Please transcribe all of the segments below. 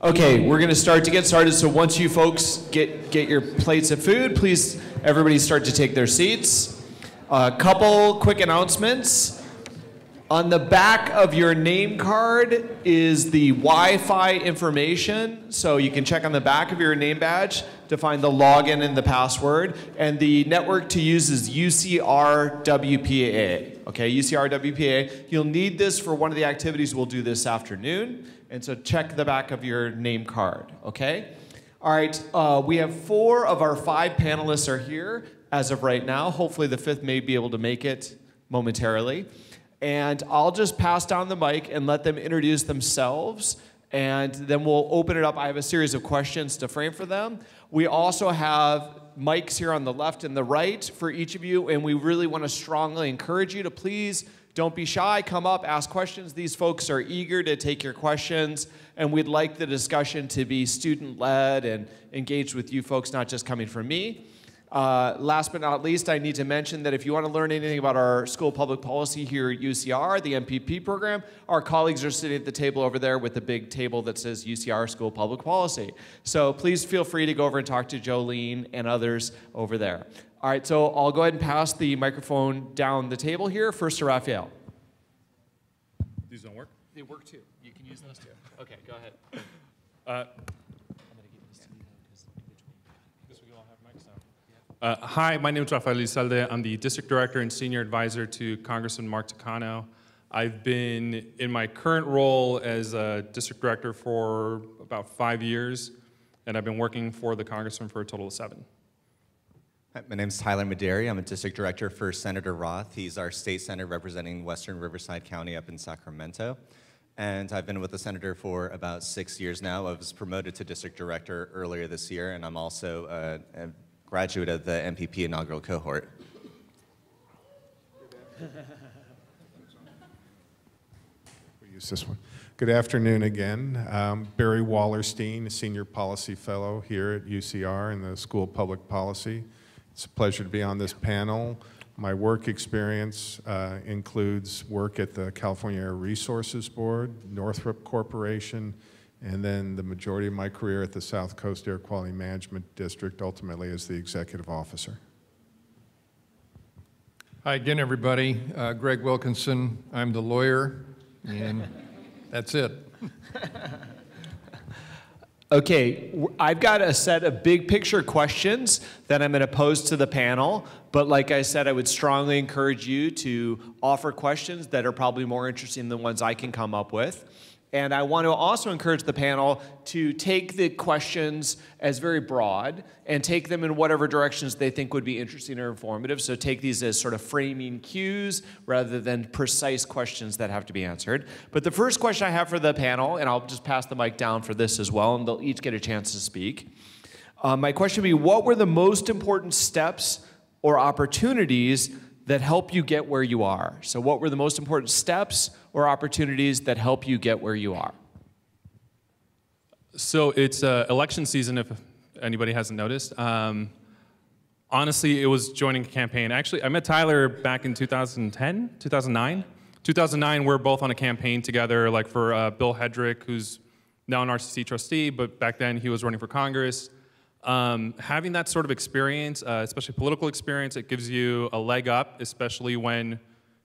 Okay, we're going to get started. So once you folks get your plates of food, please everybody start to take their seats. A couple quick announcements. On the back of your name card is the Wi-Fi information. So you can check on the back of your name badge to find the login and the password. And the network to use is UCR WPA. Okay, UCR WPA. You'll need this for one of the activities we'll do this afternoon. And so check the back of your name card, okay? All right, we have 4 of our 5 panelists are here as of right now. Hopefully the 5th may be able to make it momentarily. And I'll just pass down the mic and let them introduce themselves, and then we'll open it up. I have a series of questions to frame for them. We also have mics here on the left and the right for each of you, and we really want to strongly encourage you to please don't be shy, come up, ask questions. These folks are eager to take your questions, and we'd like the discussion to be student-led and engaged with you folks, not just coming from me. Last but not least, I need to mention that if you want to learn anything about our school of public policy here at UCR, the MPP program, our colleagues are sitting at the table over there with the big table that says UCR School of Public Policy. So please feel free to go over and talk to Jolene and others over there. All right, so I'll go ahead and pass the microphone down the table here. First to Raphael. These don't work? They work too. You can use those too. Okay, go ahead. Hi, my name is Raphael Usada. I'm the District Director and Senior Advisor to Congressman Mark Takano. I've been in my current role as a District Director for about 5 years, and I've been working for the Congressman for a total of 7. Hi, my name is Tyler Madary. I'm a District Director for Senator Roth. He's our state senator representing Western Riverside County up in Sacramento. And I've been with the senator for about 6 years now. I was promoted to District Director earlier this year, and I'm also a graduate of the MPP inaugural cohort. We'll use this one. Good afternoon again. Barry Wallerstein, Senior Policy Fellow here at UCR in the School of Public Policy. It's a pleasure to be on this panel. My work experience includes work at the California Air Resources Board, Northrop Corporation, and then the majority of my career at the South Coast Air Quality Management District, ultimately as the executive officer. Hi again, everybody. Greg Wilkinson. I'm the lawyer, and that's it. Okay, I've got a set of big picture questions that I'm going to pose to the panel, but like I said, I would strongly encourage you to offer questions that are probably more interesting than the ones I can come up with. And I want to also encourage the panel to take the questions as very broad and take them in whatever directions they think would be interesting or informative. So take these as sort of framing cues rather than precise questions that have to be answered. But the first question I have for the panel, and I'll just pass the mic down for this as well, and they'll each get a chance to speak. My question would be, what were the most important steps or opportunities that help you get where you are? So what were the most important steps or opportunities that help you get where you are? So it's election season, if anybody hasn't noticed. Honestly, it was joining a campaign. Actually, I met Tyler back in 2010, 2009. 2009, we're both on a campaign together, like for Bill Hedrick, who's now an RCC trustee, but back then he was running for Congress. Having that sort of experience, especially political experience, it gives you a leg up, especially when,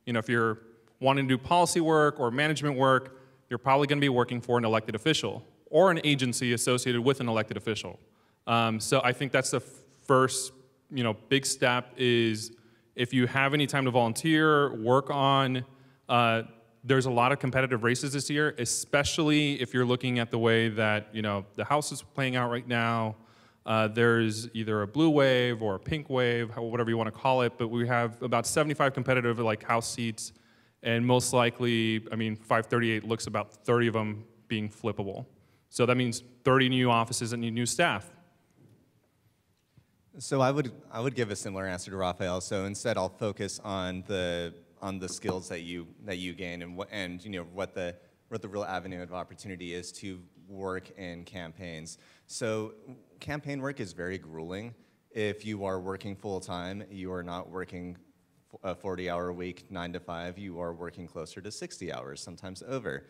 if you're wanting to do policy work or management work, you're probably going to be working for an elected official or an agency associated with an elected official. So I think that's the first, big step is if you have any time to volunteer, work on, there's a lot of competitive races this year, especially if you're looking at the way that, the House is playing out right now. There's either a blue wave or a pink wave, whatever you want to call it, but we have about 75 competitive House seats, and most likely, 538 looks about 30 of them being flippable. So that means 30 new offices and new staff. So I would give a similar answer to Raphael. So instead, I'll focus on the skills that you gain and what the real avenue of opportunity is to work in campaigns. So campaign work is very grueling. If you are working full-time, you are not working a 40-hour week, 9 to 5. You are working closer to 60 hours, sometimes over.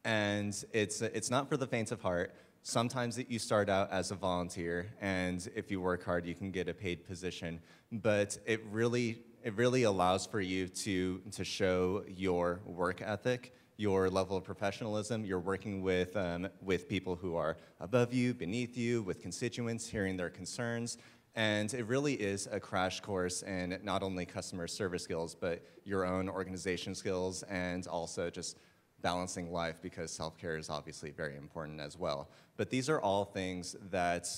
And it's not for the faint of heart. Sometimes you start out as a volunteer, and if you work hard, you can get a paid position. But it really allows for you to show your work ethic, your level of professionalism. You're working with people who are above you, beneath you, with constituents, hearing their concerns. And it really is a crash course in not only customer service skills, but your own organization skills, and also just balancing life, because self-care is obviously very important as well. But these are all things that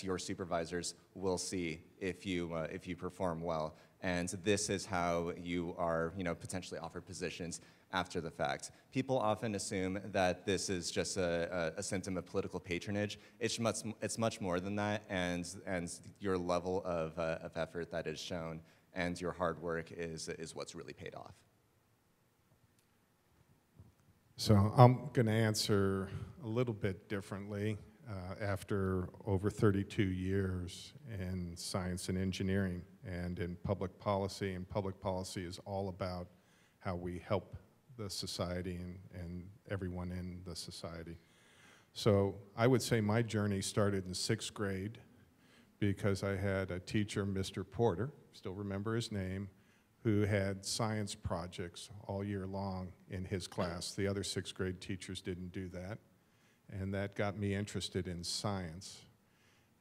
your supervisors will see if you perform well. And this is how you are, potentially offered positions after the fact. People often assume that this is just a symptom of political patronage. It's much more than that, and your level of effort that is shown and your hard work is what's really paid off. So I'm going to answer a little bit differently after over 32 years in science and engineering and in public policy. And public policy is all about how we help the society and everyone in the society. So I would say my journey started in 6th grade because I had a teacher, Mr. Porter, still remember his name, who had science projects all year long in his class. The other 6th grade teachers didn't do that. And that got me interested in science.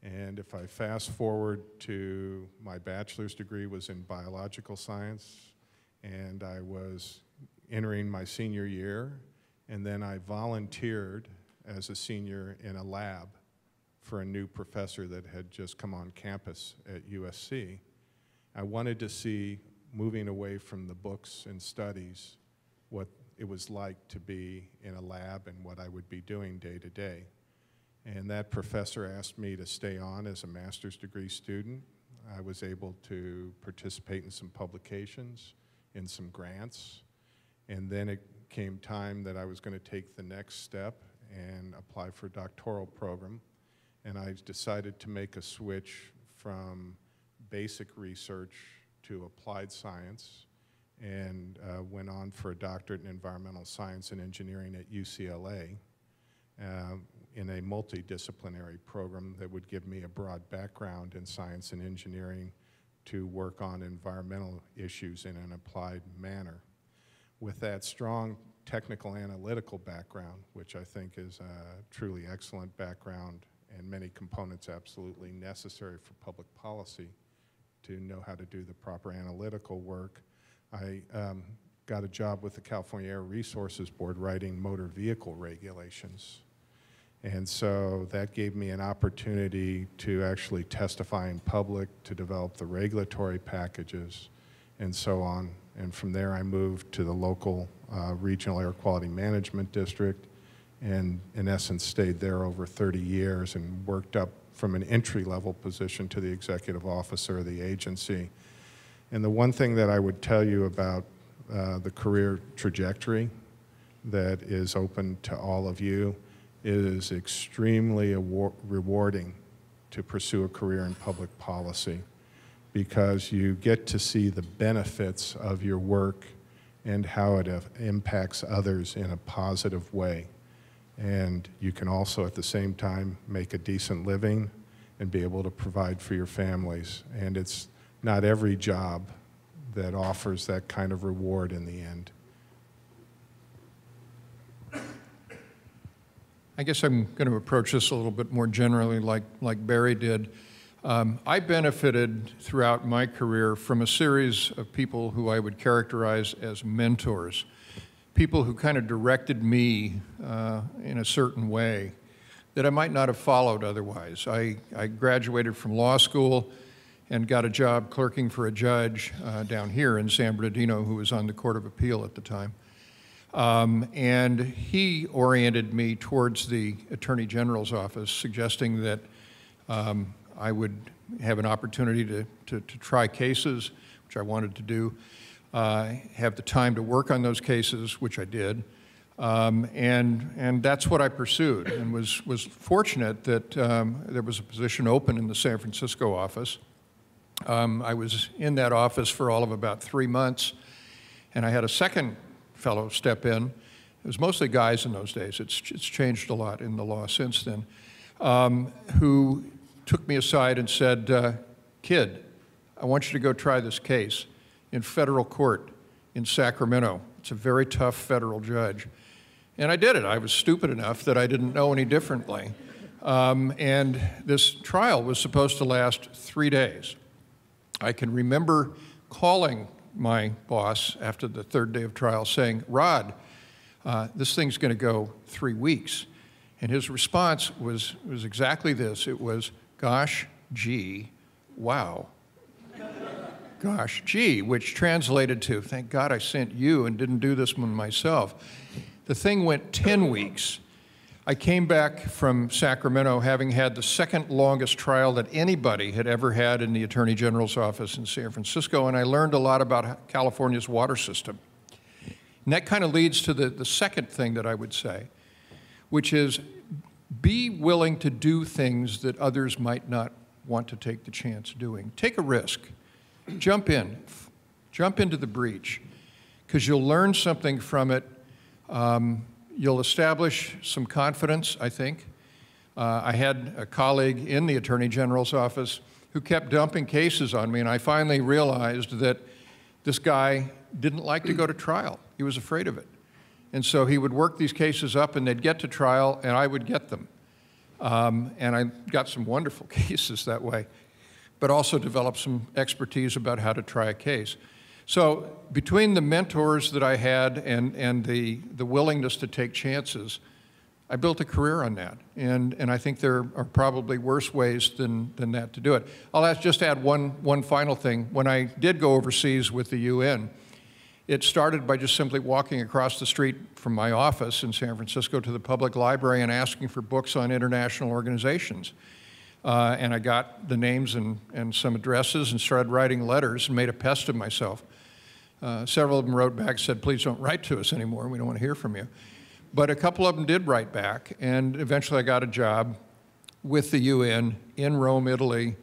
And if I fast forward to my bachelor's degree was in biological science, and I was entering my senior year, and then I volunteered as a senior in a lab for a new professor that had just come on campus at USC. I wanted to see, moving away from the books and studies, what it was like to be in a lab and what I would be doing day to day. And that professor asked me to stay on as a master's degree student. I was able to participate in some publications, in some grants, and then it came time that I was going to take the next step and apply for a doctoral program. And I decided to make a switch from basic research to applied science, and went on for a doctorate in environmental science and engineering at UCLA in a multidisciplinary program that would give me a broad background in science and engineering to work on environmental issues in an applied manner. With that strong technical analytical background, which I think is a truly excellent background and many components absolutely necessary for public policy to know how to do the proper analytical work, I got a job with the California Air Resources Board writing motor vehicle regulations. And so that gave me an opportunity to actually testify in public, to develop the regulatory packages, and so on. And from there I moved to the local regional air quality management district, and in essence stayed there over 30 years and worked up from an entry-level position to the executive officer of the agency. And the one thing that I would tell you about the career trajectory that is open to all of you, it is extremely rewarding to pursue a career in public policy, because you get to see the benefits of your work and how it impacts others in a positive way. And you can also at the same time make a decent living and be able to provide for your families. And it's not every job that offers that kind of reward in the end. I guess I'm going to approach this a little bit more generally like Barry did. I benefited throughout my career from a series of people who I would characterize as mentors, people who kind of directed me in a certain way that I might not have followed otherwise. I graduated from law school and got a job clerking for a judge down here in San Bernardino who was on the Court of Appeal at the time. And he oriented me towards the Attorney General's office, suggesting that I would have an opportunity to try cases, which I wanted to do, have the time to work on those cases, which I did, and that's what I pursued, and was fortunate that there was a position open in the San Francisco office. I was in that office for all of about 3 months, and I had a second fellow step in it was mostly guys in those days, it's changed a lot in the law since then, who took me aside and said, kid, I want you to go try this case in federal court in Sacramento. It's a very tough federal judge. And I did it. I was stupid enough that I didn't know any differently. And this trial was supposed to last 3 days. I can remember calling my boss after the third day of trial saying, Rod, this thing's going to go 3 weeks. And his response was exactly this. It was, gosh, gee, wow. Gosh, gee, which translated to, thank God I sent you and didn't do this one myself. The thing went 10 weeks. I came back from Sacramento having had the second longest trial that anybody had ever had in the Attorney General's office in San Francisco, and I learned a lot about California's water system. And that kind of leads to the second thing that I would say, which is be willing to do things that others might not want to take the chance doing. Take a risk. Jump in. Jump into the breach, because you'll learn something from it. You'll establish some confidence, I think. I had a colleague in the Attorney General's office who kept dumping cases on me, and I finally realized that this guy didn't like to go to trial. He was afraid of it. And so he would work these cases up, and they'd get to trial, and I would get them. And I got some wonderful cases that way, but also developed some expertise about how to try a case. So between the mentors that I had and the willingness to take chances, I built a career on that. And I think there are probably worse ways than that to do it. I'll just add one final thing. When I did go overseas with the UN, it started by just simply walking across the street from my office in San Francisco to the public library and asking for books on international organizations. And I got the names and some addresses and started writing letters and made a pest of myself. Several of them wrote back and said, please don't write to us anymore. We don't want to hear from you. But a couple of them did write back, and eventually I got a job with the UN in Rome, Italy,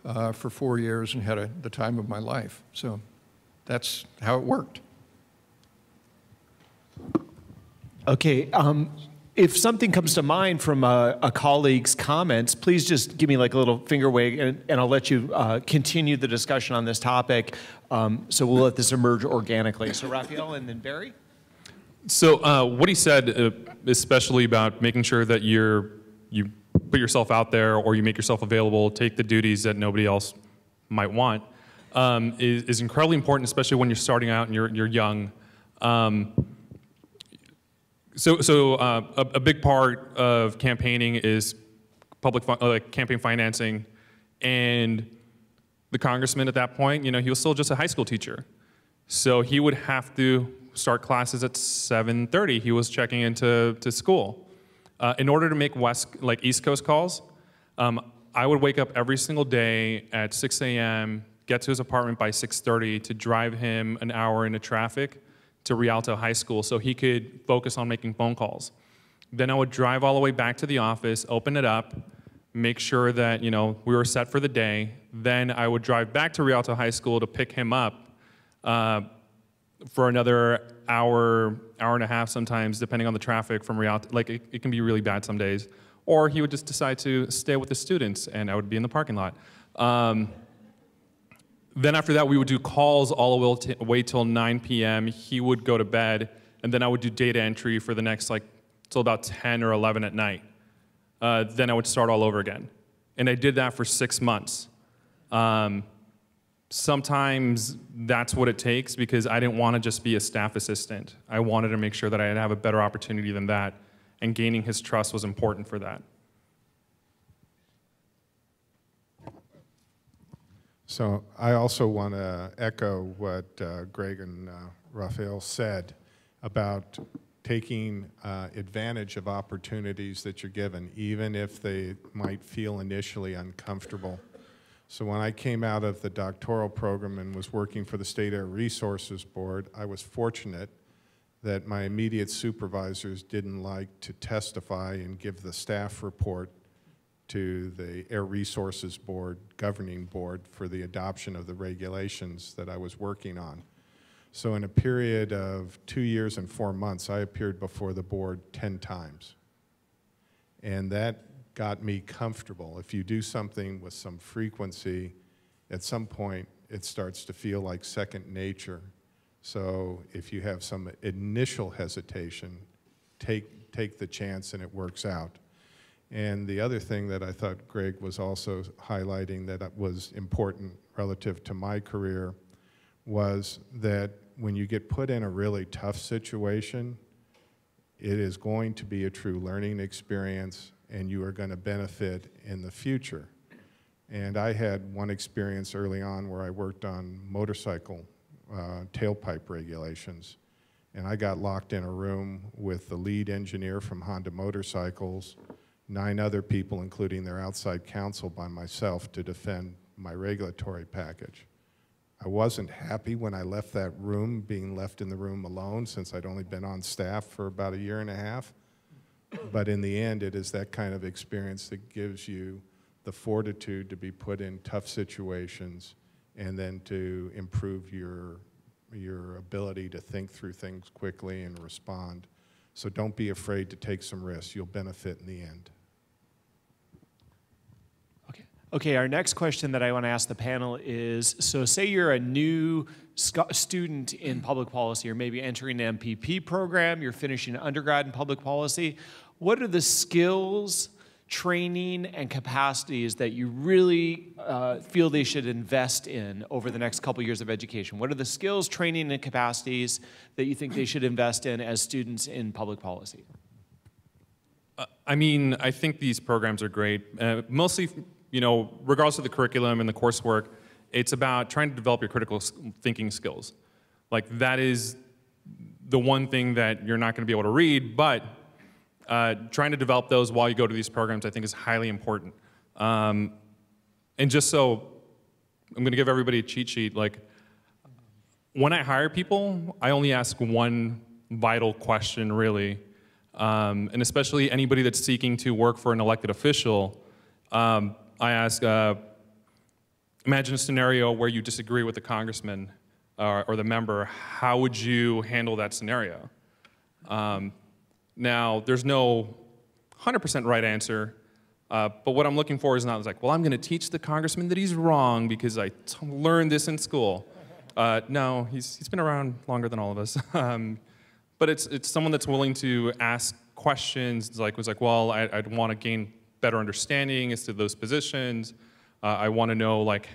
for 4 years and had the time of my life. So that's how it worked. Okay. If something comes to mind from a colleague's comments, please just give me like a little finger wave, and I'll let you continue the discussion on this topic. So we'll let this emerge organically. So Raphael and then Barry. So what he said, especially about making sure that you put yourself out there or you make yourself available, take the duties that nobody else might want, is incredibly important, especially when you're starting out and you're young. So a big part of campaigning is campaign financing, and the congressman at that point, he was still just a high school teacher, so he would have to start classes at 7:30. He was checking into school. In order to make East Coast calls, I would wake up every single day at 6 a.m., get to his apartment by 6:30 to drive him an hour into traffic to Rialto High School so he could focus on making phone calls. Then I would drive all the way back to the office, open it up, make sure that we were set for the day. Then I would drive back to Rialto High School to pick him up for another hour and a half sometimes, depending on the traffic from Rialto. It can be really bad some days. Or he would just decide to stay with the students, and I would be in the parking lot. Then after that, we would do calls all the way till 9 p.m. He would go to bed, and then I would do data entry for the next, till about 10 or 11 at night. Then I would start all over again. And I did that for 6 months. Sometimes that's what it takes, because I didn't want to just be a staff assistant. I wanted to make sure that I'd have a better opportunity than that, and gaining his trust was important for that. So I also want to echo what Greg and Raphael said about taking advantage of opportunities that you're given, even if they might feel initially uncomfortable. So when I came out of the doctoral program and was working for the State Air Resources Board, I was fortunate that my immediate supervisors didn't like to testify and give the staff report to the Air Resources Board, governing board, for the adoption of the regulations that I was working on. So in a period of 2 years and 4 months, I appeared before the board 10 times. And that got me comfortable. If you do something with some frequency, at some point it starts to feel like second nature. So if you have some initial hesitation, take the chance and it works out. And the other thing that I thought Greg was also highlighting that was important relative to my career was that when you get put in a really tough situation, it is going to be a true learning experience and you are going to benefit in the future. And I had one experience early on where I worked on motorcycle tailpipe regulations. And I got locked in a room with the lead engineer from Honda Motorcycles, 9 other people, including their outside counsel, by myself to defend my regulatory package. I wasn't happy when I left that room, being left in the room alone, since I'd only been on staff for about 1.5 years. But in the end, it is that kind of experience that gives you the fortitude to be put in tough situations and then to improve your ability to think through things quickly and respond. So don't be afraid to take some risks. You'll benefit in the end. Okay, our next question that I want to ask the panel is, so say you're a new student in public policy or maybe entering an MPP program, you're finishing an undergrad in public policy. What are the skills, training, and capacities that you really feel they should invest in over the next couple years of education? What are the skills, training, and capacities that you think they should invest in as students in public policy? I mean, I think these programs are great. Mostly, you know, regardless of the curriculum and the coursework, it's about trying to develop your critical thinking skills. Like, that is the one thing that you're not going to be able to read, but trying to develop those while you go to these programs, I think, is highly important. And just so, I'm going to give everybody a cheat sheet. Like, when I hire people, I only ask one vital question, really. And especially anybody that's seeking to work for an elected official, I ask, imagine a scenario where you disagree with the congressman or the member. How would you handle that scenario? Now, there's no 100% right answer, but what I'm looking for is not like, well, I'm going to teach the congressman that he's wrong because I learned this in school. No, he's been around longer than all of us. But it's someone that's willing to ask questions. It's like, well, I'd want to gain better understanding as to those positions. I want to know like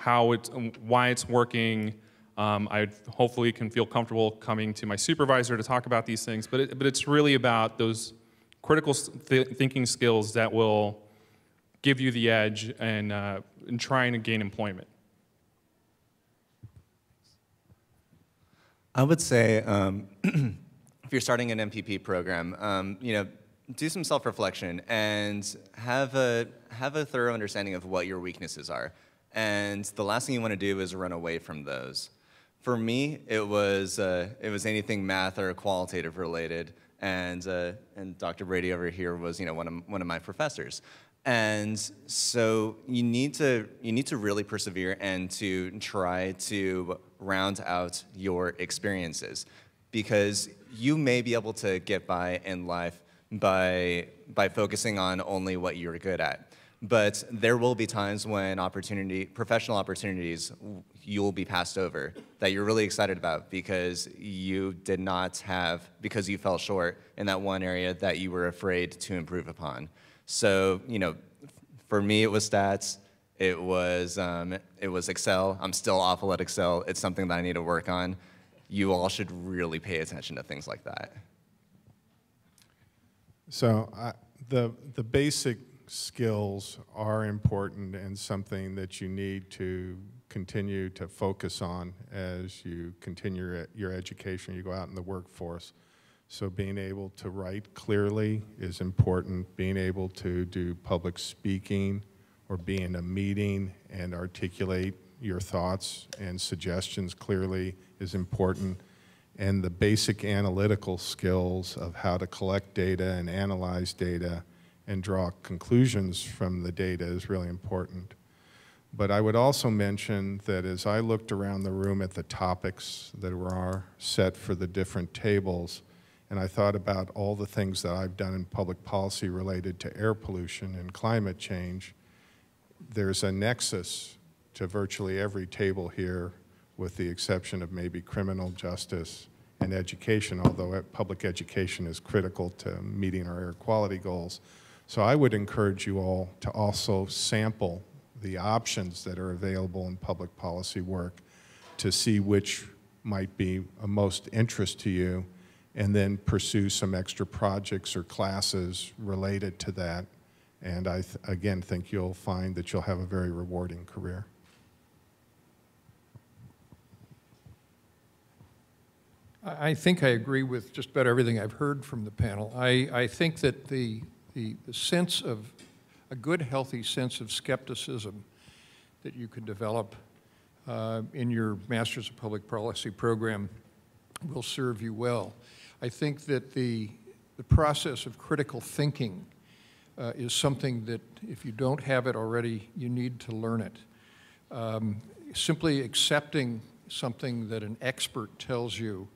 why it's working. I hopefully can feel comfortable coming to my supervisor to talk about these things. But it's really about those critical thinking skills that will give you the edge in trying to gain employment. I would say if you're starting an MPP program, you know, do some self-reflection and have a thorough understanding of what your weaknesses are. And the last thing you want to do is run away from those. For me, it was anything math or qualitative related, and Dr. Brady over here was, you know, one of my professors. And so you need to really persevere and to try to round out your experiences, because you may be able to get by in life by focusing on only what you're good at. But there will be times when professional opportunities, you'll be passed over that you're really excited about because you because you fell short in that one area that you were afraid to improve upon. So, you know, for me it was stats, it was Excel. I'm still awful at Excel. It's something that I need to work on. You all should really pay attention to things like that. So the basic skills are important and something that you need to continue to focus on as you continue your education, you go out in the workforce. So being able to write clearly is important. Being able to do public speaking or be in a meeting and articulate your thoughts and suggestions clearly is important. And the basic analytical skills of how to collect data and analyze data and draw conclusions from the data is really important. But I would also mention that as I looked around the room at the topics that were set for the different tables, and I thought about all the things that I've done in public policy related to air pollution and climate change, there's a nexus to virtually every table here, with the exception of maybe criminal justice and education, although public education is critical to meeting our air quality goals. So I would encourage you all to also sample the options that are available in public policy work to see which might be of most interest to you, and then pursue some extra projects or classes related to that. And I, again, think you'll find that you'll have a very rewarding career. I think I agree with just about everything I've heard from the panel. I think that the sense of, a good, healthy sense of skepticism that you can develop in your Masters of Public Policy program will serve you well. I think that the process of critical thinking is something that if you don't have it already, you need to learn it. Simply accepting something that an expert tells you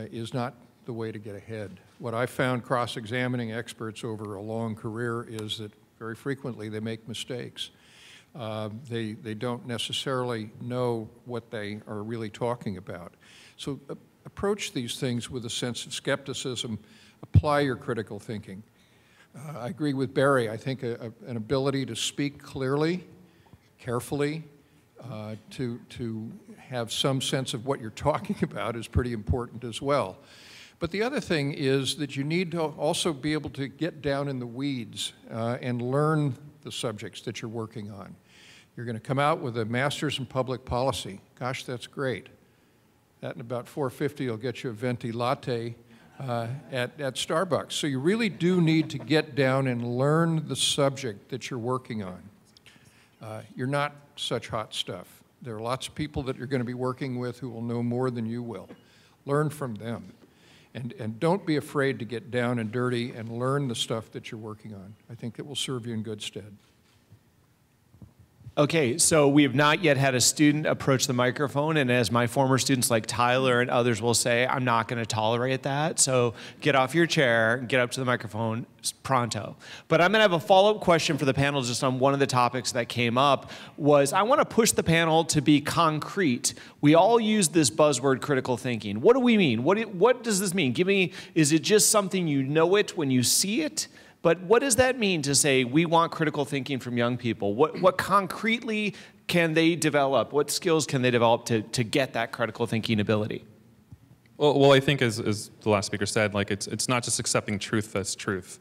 is not the way to get ahead. What I found cross-examining experts over a long career is that very frequently they make mistakes. They don't necessarily know what they are really talking about. So approach these things with a sense of skepticism. Apply your critical thinking. I agree with Barry. I think an ability to speak clearly, carefully, to have some sense of what you're talking about is pretty important as well. But the other thing is that you need to also be able to get down in the weeds and learn the subjects that you're working on. You're going to come out with a master's in public policy. Gosh, that's great. That in about $4.50 will get you a venti latte at Starbucks. So you really do need to get down and learn the subject that you're working on. You're not such hot stuff. There are lots of people that you're going to be working with who will know more than you will. Learn from them. And don't be afraid to get down and dirty and learn the stuff that you're working on. I think it will serve you in good stead. Okay, so we have not yet had a student approach the microphone, and as my former students like Tyler and others will say, I'm not going to tolerate that. So get off your chair, get up to the microphone pronto. But I'm going to have a follow-up question for the panel just on one of the topics that came up. Was I want to push the panel to be concrete. We all use this buzzword critical thinking. What do we mean? What does this mean? Give me, is it just something you know it when you see it? But what does that mean to say we want critical thinking from young people? What concretely can they develop? What skills can they develop to get that critical thinking ability? Well, I think as the last speaker said, like it's not just accepting truth as truth.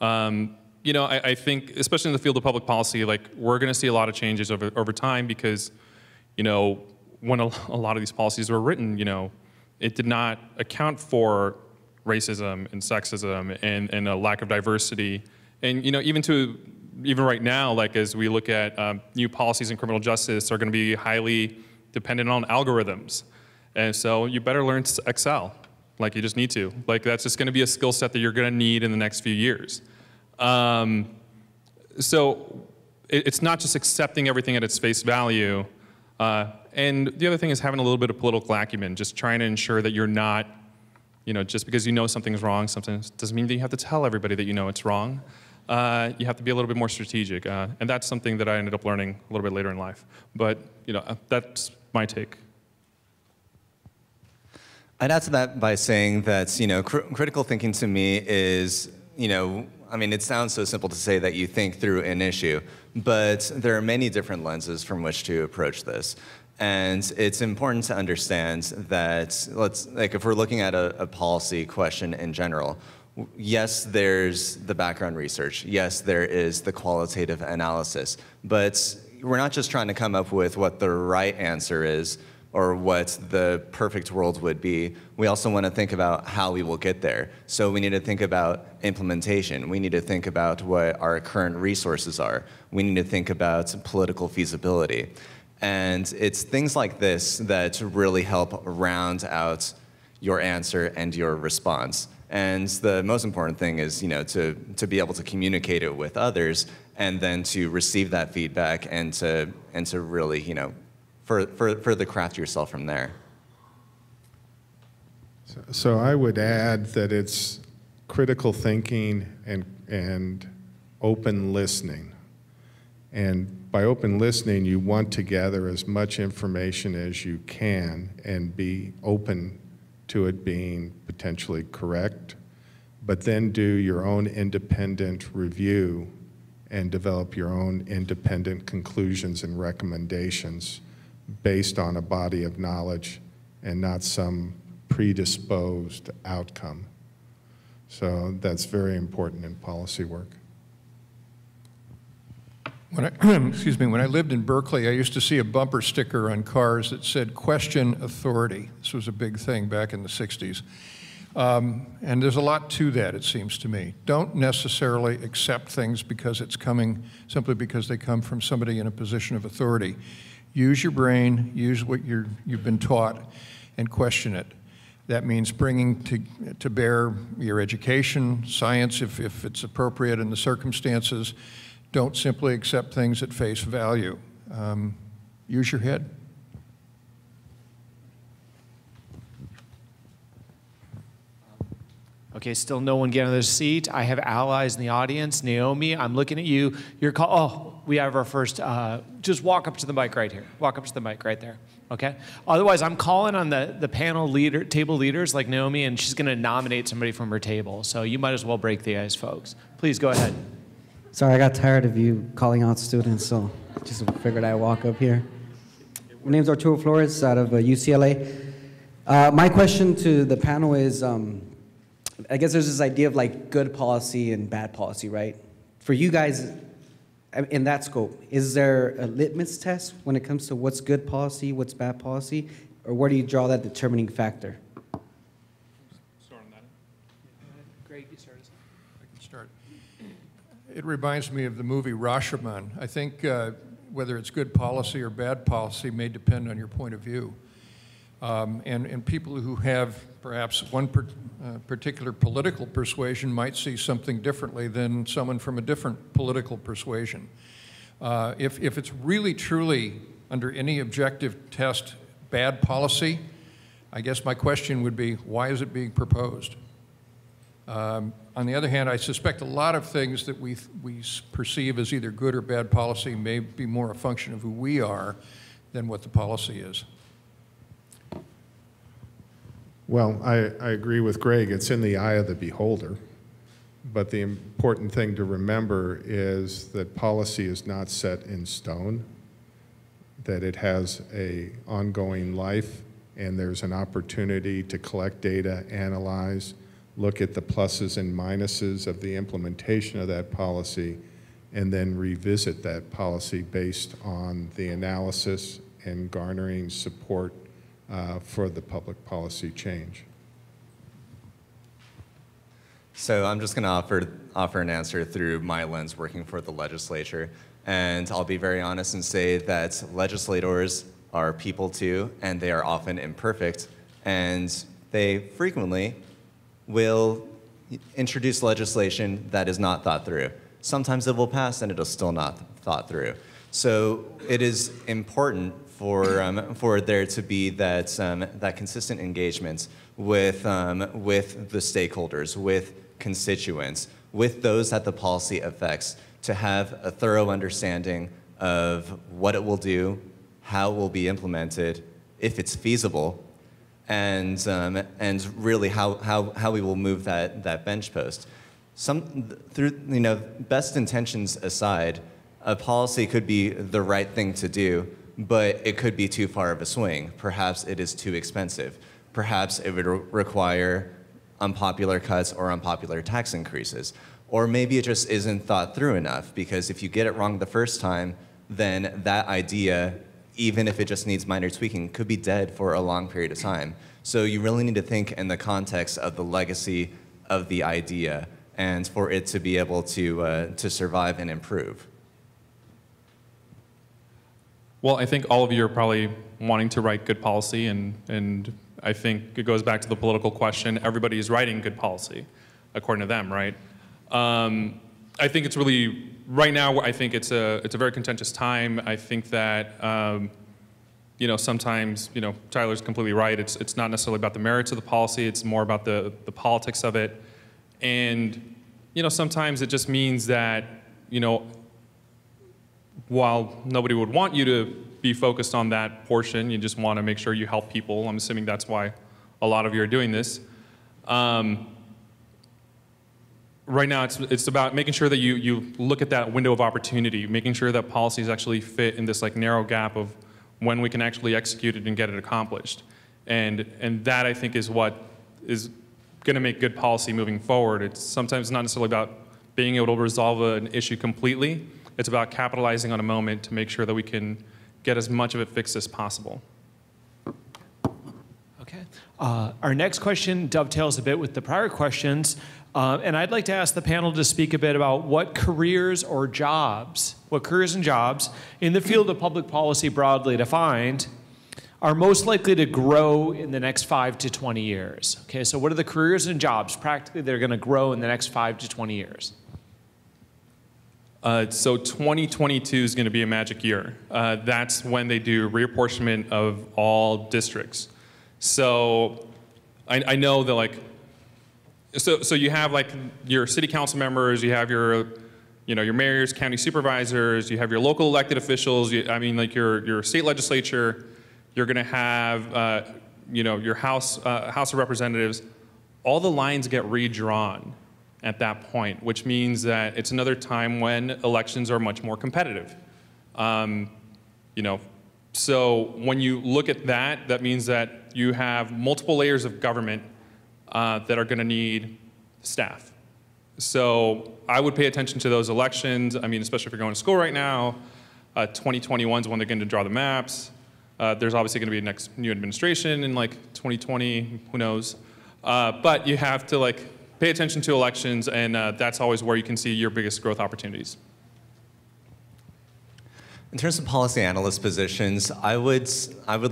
You know, I think, especially in the field of public policy, like we're going to see a lot of changes over time because, you know, when a lot of these policies were written, you know, it did not account for racism and sexism and a lack of diversity. And, you know, even right now, like as we look at new policies in criminal justice are going to be highly dependent on algorithms. And so you better learn to Excel. Like you just need to. Like that's just going to be a skill set that you're going to need in the next few years. So it's not just accepting everything at its face value. And the other thing is having a little bit of political acumen, just trying to ensure that you're not, you know, just because you know something's wrong, sometimes doesn't mean that you have to tell everybody that you know it's wrong. You have to be a little bit more strategic. And that's something that I ended up learning a little bit later in life. But, you know, that's my take. I'd add to that by saying that, you know, critical thinking to me is, you know, I mean, it sounds so simple to say that you think through an issue, but there are many different lenses from which to approach this. And it's important to understand that, if we're looking at a policy question in general, yes, there's the background research. Yes, there is the qualitative analysis. But we're not just trying to come up with what the right answer is or what the perfect world would be. We also want to think about how we will get there. So we need to think about implementation. We need to think about what our current resources are. We need to think about political feasibility. And it's things like this that really help round out your answer and your response. And the most important thing is, to be able to communicate it with others, and then to receive that feedback and to really, further craft yourself from there. So I would add that it's critical thinking and open listening. And by open listening, you want to gather as much information as you can and be open to it being potentially correct, but then do your own independent review and develop your own independent conclusions and recommendations based on a body of knowledge and not some predisposed outcome. So that's very important in policy work. When I lived in Berkeley, I used to see a bumper sticker on cars that said, "Question authority." This was a big thing back in the 60s. And there's a lot to that, it seems to me. Don't necessarily accept things because it's coming, simply because they come from somebody in a position of authority. Use your brain, use what you've been taught, and question it. That means bringing to bear your education, science, if it's appropriate in the circumstances. Don't simply accept things at face value. Use your head. Okay, still no one get on their seat. I have allies in the audience. Naomi, I'm looking at you. We have our first, just walk up to the mic right here. Walk up to the mic right there, okay? Otherwise, I'm calling on the table leaders like Naomi, and she's gonna nominate somebody from her table. So you might as well break the ice, folks. Please go ahead. Sorry, I got tired of you calling out students, so I just figured I'd walk up here. My name's Arturo Flores out of UCLA. My question to the panel is, I guess there's this idea of like good policy and bad policy, right? For you guys, in that scope, is there a litmus test when it comes to what's good policy, what's bad policy, or where do you draw that determining factor? Greg, you start us off. I can start. It reminds me of the movie Rashomon. I think whether it's good policy or bad policy may depend on your point of view. And people who have perhaps one particular political persuasion might see something differently than someone from a different political persuasion. If it's really, truly, under any objective test, bad policy, I guess my question would be, why is it being proposed? On the other hand, I suspect a lot of things that we perceive as either good or bad policy may be more a function of who we are than what the policy is. Well, I agree with Greg. It's in the eye of the beholder. But the important thing to remember is that policy is not set in stone, that it has an ongoing life, and there's an opportunity to collect data, analyze, look at the pluses and minuses of the implementation of that policy, and then revisit that policy based on the analysis and garnering support for the public policy change. So I'm just going to offer an answer through my lens working for the legislature. And I'll be very honest and say that legislators are people too, and they are often imperfect, and they frequently will introduce legislation that is not thought through. Sometimes it will pass and it'll still not thought through. So it is important for there to be that consistent engagement with the stakeholders, with constituents, with those that the policy affects, to have a thorough understanding of what it will do, how it will be implemented, if it's feasible, and really how we will move that bench post. Through best intentions aside, a policy could be the right thing to do, but it could be too far of a swing. Perhaps it is too expensive. Perhaps it would require unpopular cuts or unpopular tax increases. Or maybe it just isn't thought through enough, because if you get it wrong the first time, then that idea, even if it just needs minor tweaking, could be dead for a long period of time. So you really need to think in the context of the legacy of the idea and for it to be able to survive and improve. Well, I think all of you are probably wanting to write good policy, and I think it goes back to the political question. Everybody is writing good policy, according to them, right? I think it's really, right now, I think it's a very contentious time. I think that, you know, sometimes, you know, Tyler's completely right. It's not necessarily about the merits of the policy. It's more about the politics of it. And, you know, sometimes it just means that, you know, while nobody would want you to be focused on that portion, you just want to make sure you help people. I'm assuming that's why a lot of you are doing this. Right now, it's about making sure that you look at that window of opportunity, making sure that policies actually fit in this like narrow gap of when we can actually execute it and get it accomplished. And that, I think, is what is going to make good policy moving forward. It's sometimes not necessarily about being able to resolve an issue completely. It's about capitalizing on a moment to make sure that we can get as much of it fixed as possible. Okay. Our next question dovetails a bit with the prior questions. And I'd like to ask the panel to speak a bit about what careers and jobs in the field of public policy broadly defined are most likely to grow in the next 5 to 20 years. Okay, so what are the careers and jobs practically that are going to grow in the next 5 to 20 years? So 2022 is going to be a magic year. That's when they do reapportionment of all districts. So I know that like, so you have like your city council members, you have your, you know, your mayors, county supervisors, you have your local elected officials. I mean, like your state legislature. You're going to have, you know, your House of Representatives. All the lines get redrawn at that point, which means that it's another time when elections are much more competitive. You know, so when you look at that, that means that you have multiple layers of government that are going to need staff. So I would pay attention to those elections. I mean, especially if you're going to school right now. 2021 is when they're going to draw the maps. There's obviously going to be a next new administration in like 2020, who knows. But you have to like pay attention to elections, and that's always where you can see your biggest growth opportunities. In terms of policy analyst positions, I would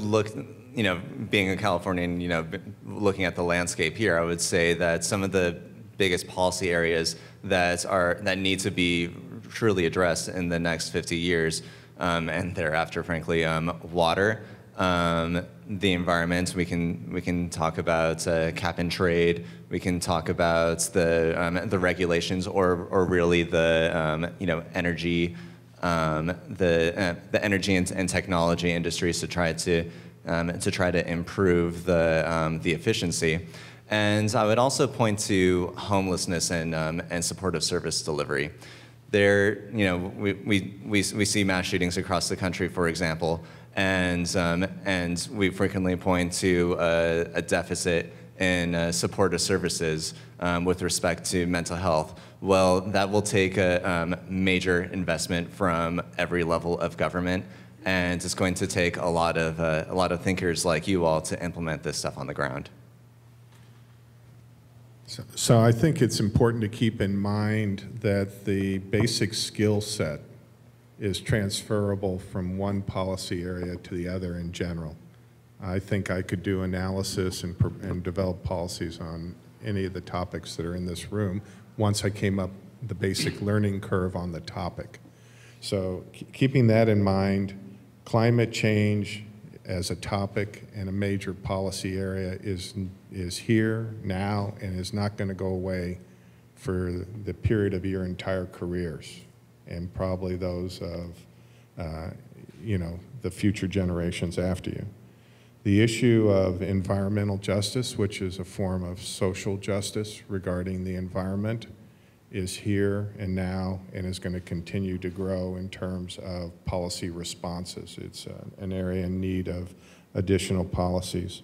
look, you know, being a Californian, you know, looking at the landscape here, I would say that some of the biggest policy areas that need to be truly addressed in the next 50 years and thereafter, frankly, water, the environment. We can talk about cap and trade. We can talk about the regulations, or really the you know, energy, the energy and technology industries to try to improve the efficiency. And I would also point to homelessness and supportive service delivery. There, you know, we see mass shootings across the country, for example, and we frequently point to a deficit in supportive services with respect to mental health. Well, that will take a major investment from every level of government, and it's going to take a lot of thinkers like you all to implement this stuff on the ground. So I think it's important to keep in mind that the basic skill set is transferable from one policy area to the other in general. I think I could do analysis and develop policies on any of the topics that are in this room once I came up the basic learning curve on the topic. So keeping that in mind, climate change as a topic and a major policy area is here now and is not going to go away for the period of your entire careers, and probably those of you know, the future generations after you. The issue of environmental justice, which is a form of social justice regarding the environment, is here and now and is going to continue to grow in terms of policy responses. It's an area in need of additional policies.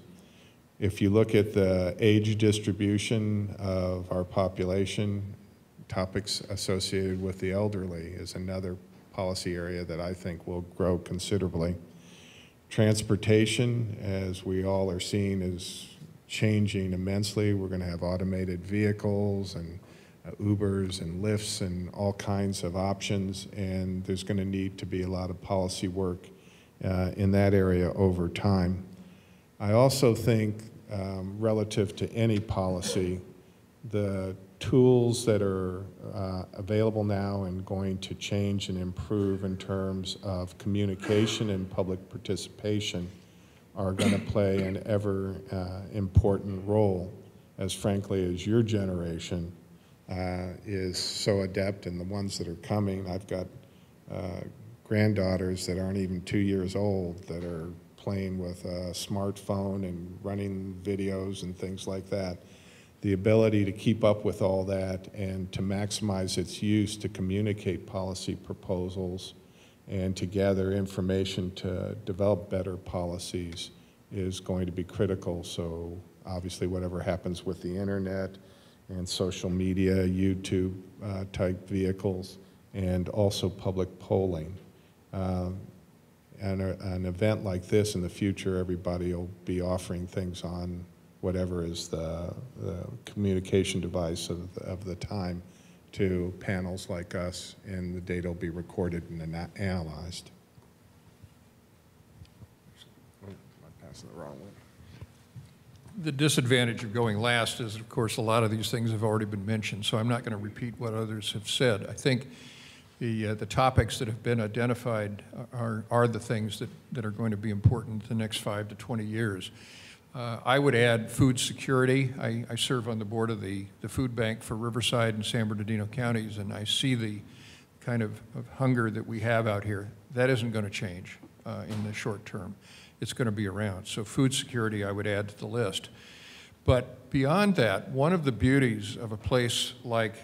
If you look at the age distribution of our population, topics associated with the elderly is another policy area that I think will grow considerably. Transportation, as we all are seeing, is changing immensely. We're going to have automated vehicles and Ubers and Lyfts and all kinds of options, and there's going to need to be a lot of policy work in that area over time. I also think relative to any policy, the tools that are available now and going to change and improve in terms of communication and public participation are going to play an ever important role, as frankly as your generation is so adept, and the ones that are coming. I've got granddaughters that aren't even 2 years old that are playing with a smartphone and running videos and things like that. The ability to keep up with all that and to maximize its use to communicate policy proposals and to gather information to develop better policies is going to be critical. So obviously whatever happens with the internet and social media, YouTube type vehicles, and also public polling. And an event like this in the future, everybody will be offering things on whatever is the communication device of the time to panels like us, and the data will be recorded and analyzed. Oh, I'm passing the wrong way. The disadvantage of going last is, of course, a lot of these things have already been mentioned, so I'm not going to repeat what others have said. I think the topics that have been identified are the things that are going to be important the next 5 to 20 years. I would add food security. I serve on the board of the food bank for Riverside and San Bernardino counties, and I see the kind of hunger that we have out here. That isn't going to change in the short term. It's going to be around. So food security I would add to the list. But beyond that, one of the beauties of a place like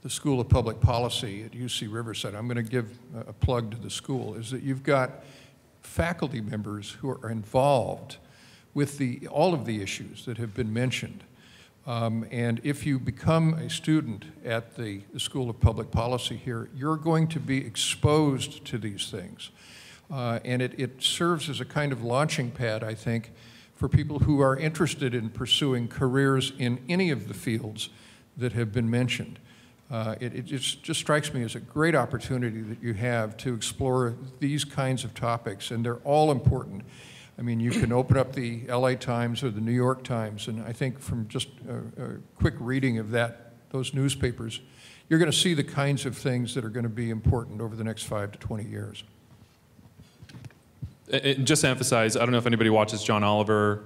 the School of Public Policy at UC Riverside, I'm going to give a plug to the school, is that you've got faculty members who are involved with all of the issues that have been mentioned. And if you become a student at the School of Public Policy here, you're going to be exposed to these things. And it serves as a kind of launching pad, I think, for people who are interested in pursuing careers in any of the fields that have been mentioned. It just strikes me as a great opportunity that you have to explore these kinds of topics, and they're all important. I mean, you can open up the LA Times or the New York Times, and I think from just a quick reading of those newspapers, you're going to see the kinds of things that are going to be important over the next 5 to 20 years. And just to emphasize, I don't know if anybody watches John Oliver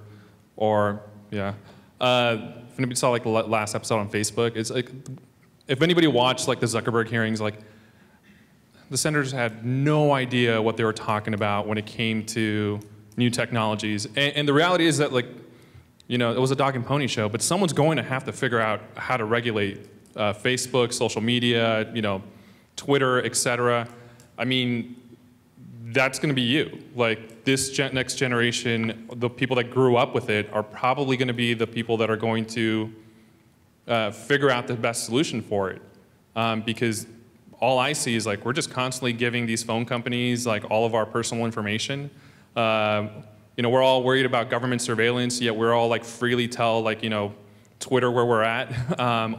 or, yeah. If anybody saw like the last episode on Facebook, it's like, if anybody watched like the Zuckerberg hearings, like the senators had no idea what they were talking about when it came to new technologies. And the reality is that, like, you know, it was a dog and pony show, but someone's going to have to figure out how to regulate Facebook, social media, you know, Twitter, et cetera. I mean, that's going to be you. Like, this next generation, the people that grew up with it are probably going to be the people that are going to figure out the best solution for it. Because all I see is, like, we're just constantly giving these phone companies, like, all of our personal information. You know, we're all worried about government surveillance, yet we're all like freely tell, like, you know, Twitter where we're at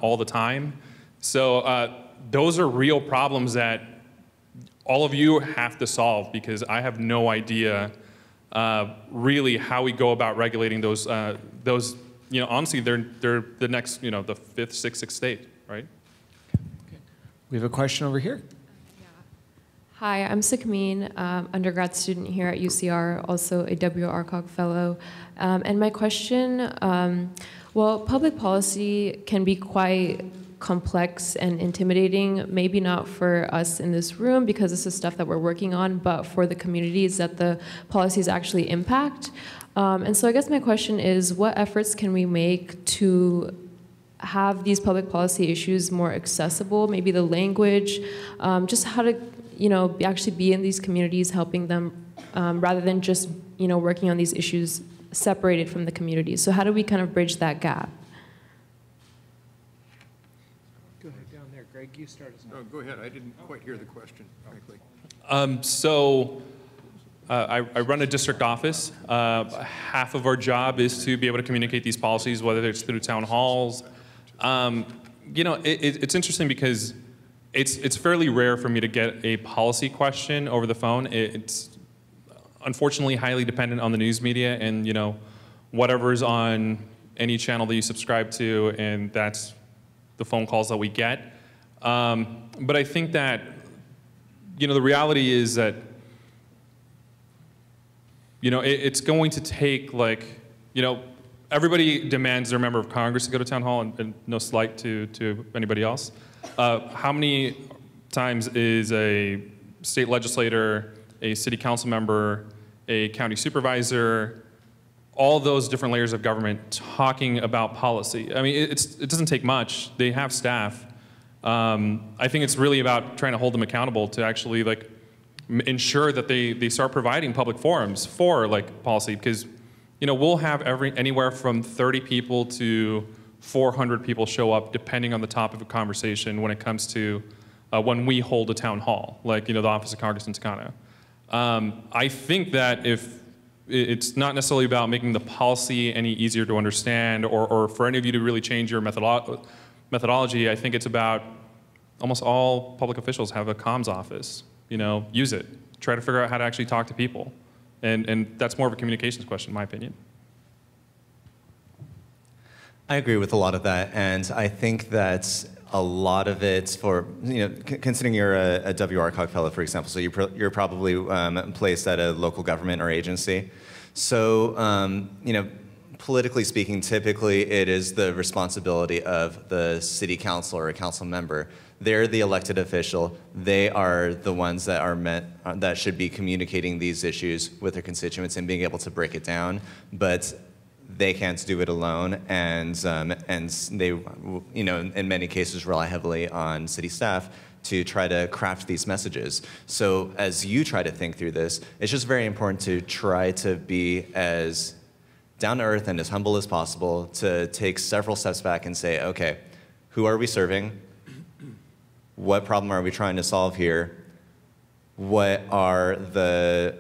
all the time. So those are real problems that all of you have to solve, because I have no idea really how we go about regulating those, you know, honestly, they're the next, you know, the 5th, 6th state, right? Okay. We have a question over here. Hi, I'm Sikmeen, undergrad student here at UCR, also a WRCOG fellow. And my question, well, public policy can be quite complex and intimidating, maybe not for us in this room because this is stuff that we're working on, but for the communities that the policies actually impact. And so I guess my question is, what efforts can we make to have these public policy issues more accessible, maybe the language, just how to, you know, actually be in these communities, helping them, rather than just, you know, working on these issues separated from the communities. So how do we kind of bridge that gap? Go ahead down there, Greg. You start us off. No, go ahead. I didn't quite hear the question, frankly. I run a district office. Half of our job is to be able to communicate these policies, whether it's through town halls. You know, it's interesting because it's fairly rare for me to get a policy question over the phone. unfortunately highly dependent on the news media and, you know, whatever's on any channel that you subscribe to, and that's the phone calls that we get. But I think that, you know, the reality is that, you know, it's going to take, like, you know, everybody demands their member of Congress to go to town hall, and no slight to anybody else. How many times is a state legislator, a city council member, a county supervisor, all those different layers of government talking about policy? I mean, it doesn't take much. They have staff. I think it's really about trying to hold them accountable to actually, like, ensure that they start providing public forums for, like, policy, because, you know, we'll have anywhere from 30 people to 400 people show up depending on the topic of conversation when it comes to when we hold a town hall, like, you know, the Office of Congressman Takano. I think that if it's not necessarily about making the policy any easier to understand or for any of you to really change your methodology, I think it's about almost all public officials have a comms office. You know, use it. Try to figure out how to actually talk to people. And that's more of a communications question, in my opinion. I agree with a lot of that, and I think that a lot of it for, you know, considering you're a WRCOG fellow, for example, so you're probably placed at a local government or agency. So, you know, politically speaking, typically it is the responsibility of the city council or a council member. They're the elected official. They are the ones that are that should be communicating these issues with their constituents and being able to break it down. But they can't do it alone, and they, you know, in many cases rely heavily on city staff to try to craft these messages. So as you try to think through this, it's just very important to try to be as down to earth and as humble as possible, to take several steps back and say, okay, who are we serving? What problem are we trying to solve here? What are the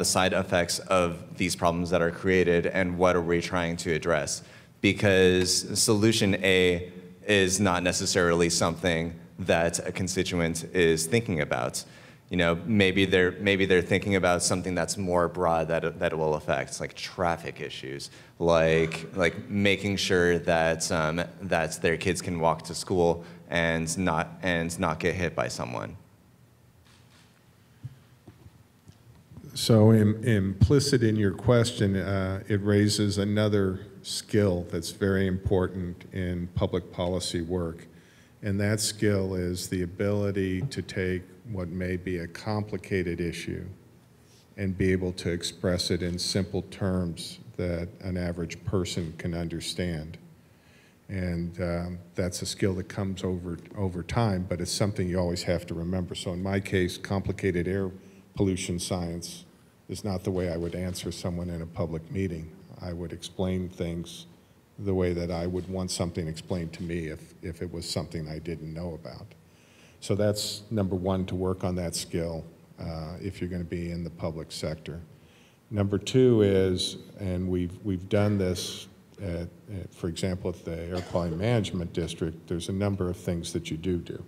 side effects of these problems that are created, and what are we trying to address? Because solution A is not necessarily something that a constituent is thinking about. You know, maybe they're thinking about something that's more broad that it will affect, like traffic issues, like making sure that that their kids can walk to school and not get hit by someone. So implicit in your question, it raises another skill that's very important in public policy work. And that skill is the ability to take what may be a complicated issue and be able to express it in simple terms that an average person can understand. And that's a skill that comes over time, but it's something you always have to remember. So in my case, complicated air pollution science is not the way I would answer someone in a public meeting. I would explain things the way that I would want something explained to me if it was something I didn't know about. So that's number one, to work on that skill if you're going to be in the public sector. Number two is, and we've done this, for example, at the Air Quality Management District, there's a number of things that you do.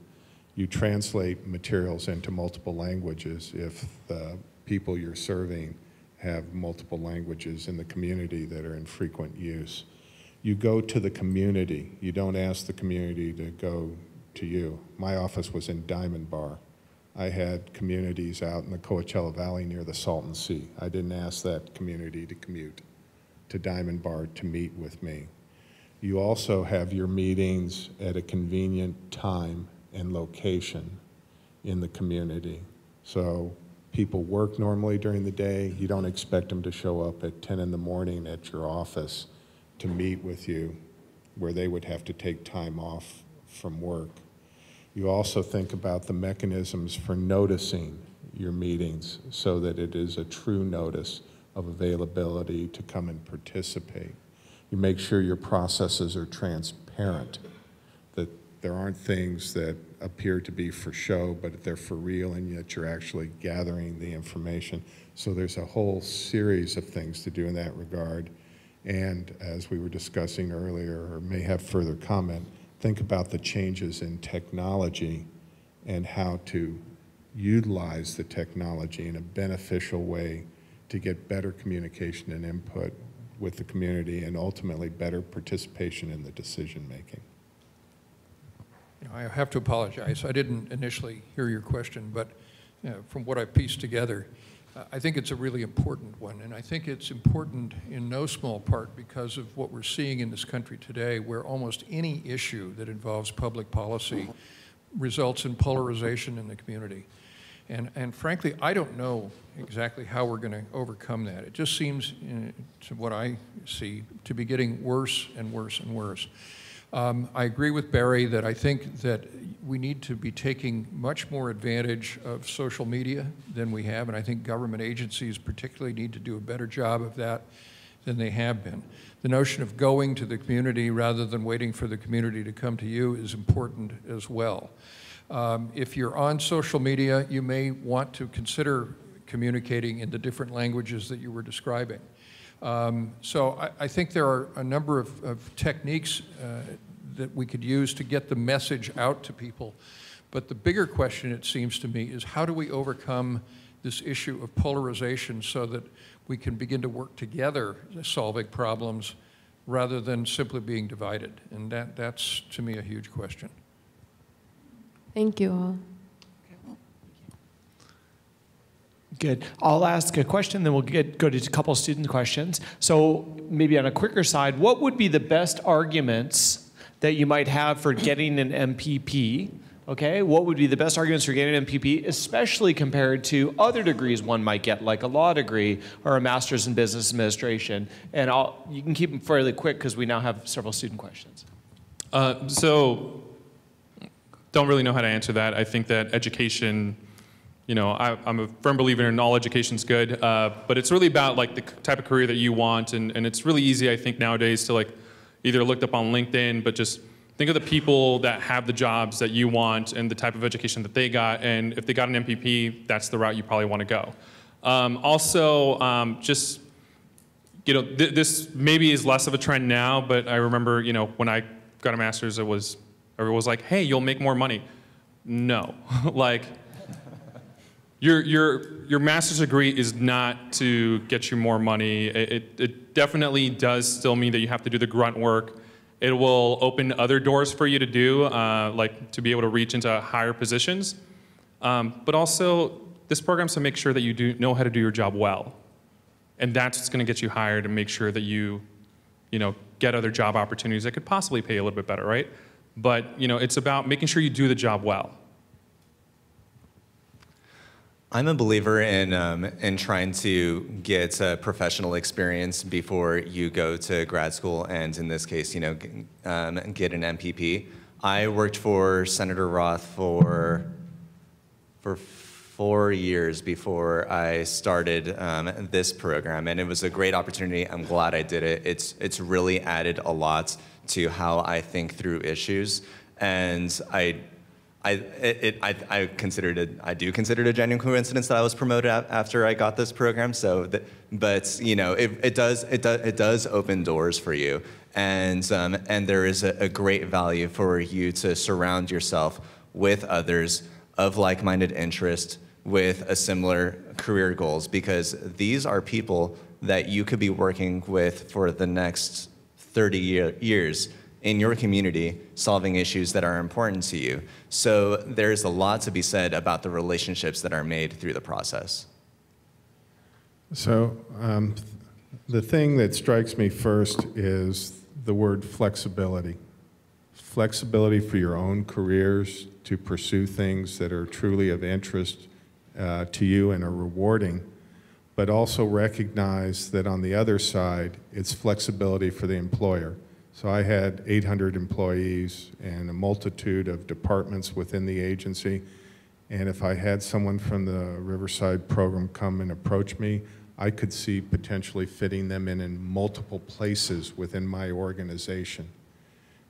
You translate materials into multiple languages if the people you're serving have multiple languages in the community that are in frequent use. You go to the community. You don't ask the community to go to you. My office was in Diamond Bar. I had communities out in the Coachella Valley near the Salton Sea. I didn't ask that community to commute to Diamond Bar to meet with me. You also have your meetings at a convenient time and location in the community. So people work normally during the day. You don't expect them to show up at 10 in the morning at your office to meet with you, where they would have to take time off from work. You also think about the mechanisms for noticing your meetings so that it is a true notice of availability to come and participate. You make sure your processes are transparent, that there aren't things that appear to be for show, but they're for real, and yet you're actually gathering the information. So there's a whole series of things to do in that regard. And as we were discussing earlier, or may have further comment, think about the changes in technology and how to utilize the technology in a beneficial way to get better communication and input with the community and ultimately better participation in the decision making. You know, I have to apologize. I didn't initially hear your question, but from what I pieced together, I think it's a really important one. And I think it's important in no small part because of what we're seeing in this country today, where almost any issue that involves public policy results in polarization in the community. And frankly, I don't know exactly how we're going to overcome that. It just seems, to what I see, to be getting worse and worse and worse. I agree with Barry that I think that we need to be taking much more advantage of social media than we have, and I think government agencies particularly need to do a better job of that than they have been. The notion of going to the community rather than waiting for the community to come to you is important as well. If you're on social media, you may want to consider communicating in the different languages that you were describing. So I think there are a number of techniques that we could use to get the message out to people. But the bigger question, it seems to me, is how do we overcome this issue of polarization so that we can begin to work together solving problems rather than simply being divided? And that's, to me, a huge question. Thank you all. Good. I'll ask a question, then we'll go to a couple of student questions. So maybe on a quicker side, what would be the best arguments that you might have for getting an MPP? Okay, what would be the best arguments for getting an MPP, especially compared to other degrees one might get, like a law degree or a master's in business administration? And you can keep them fairly quick because we now have several student questions. So don't really know how to answer that. I think that education, you know, I'm a firm believer in all education's good, but it's really about like the type of career that you want, and it's really easy, I think, nowadays to like either look up on LinkedIn, but just think of the people that have the jobs that you want and the type of education that they got, and if they got an MPP, that's the route you probably want to go. Just, you know, this maybe is less of a trend now, but I remember, you know, when I got a master's, everyone was like, hey, you'll make more money. No, like, your master's degree is not to get you more money. It definitely does still mean that you have to do the grunt work. It will open other doors for you to do, like to be able to reach into higher positions. But also, this program's to make sure that you know how to do your job well. And that's what's going to get you hired and make sure that you know, get other job opportunities that could possibly pay a little bit better, right? But, you know, it's about making sure you do the job well. I'm a believer in trying to get professional experience before you go to grad school, and in this case, you know, get an MPP. I worked for Senator Roth for 4 years before I started this program, and it was a great opportunity. I'm glad I did it. It's really added a lot to how I think through issues, and I do consider it a genuine coincidence that I was promoted after I got this program. So, but you know, it does open doors for you, and there is a great value for you to surround yourself with others of like-minded interest with a similar career goals, because these are people that you could be working with for the next 30 years in your community, solving issues that are important to you. So there's a lot to be said about the relationships that are made through the process. So the thing that strikes me first is the word flexibility. Flexibility for your own careers to pursue things that are truly of interest to you and are rewarding, but also recognize that on the other side, it's flexibility for the employer. So I had 800 employees and a multitude of departments within the agency. And if I had someone from the Riverside program come and approach me, I could see potentially fitting them in multiple places within my organization.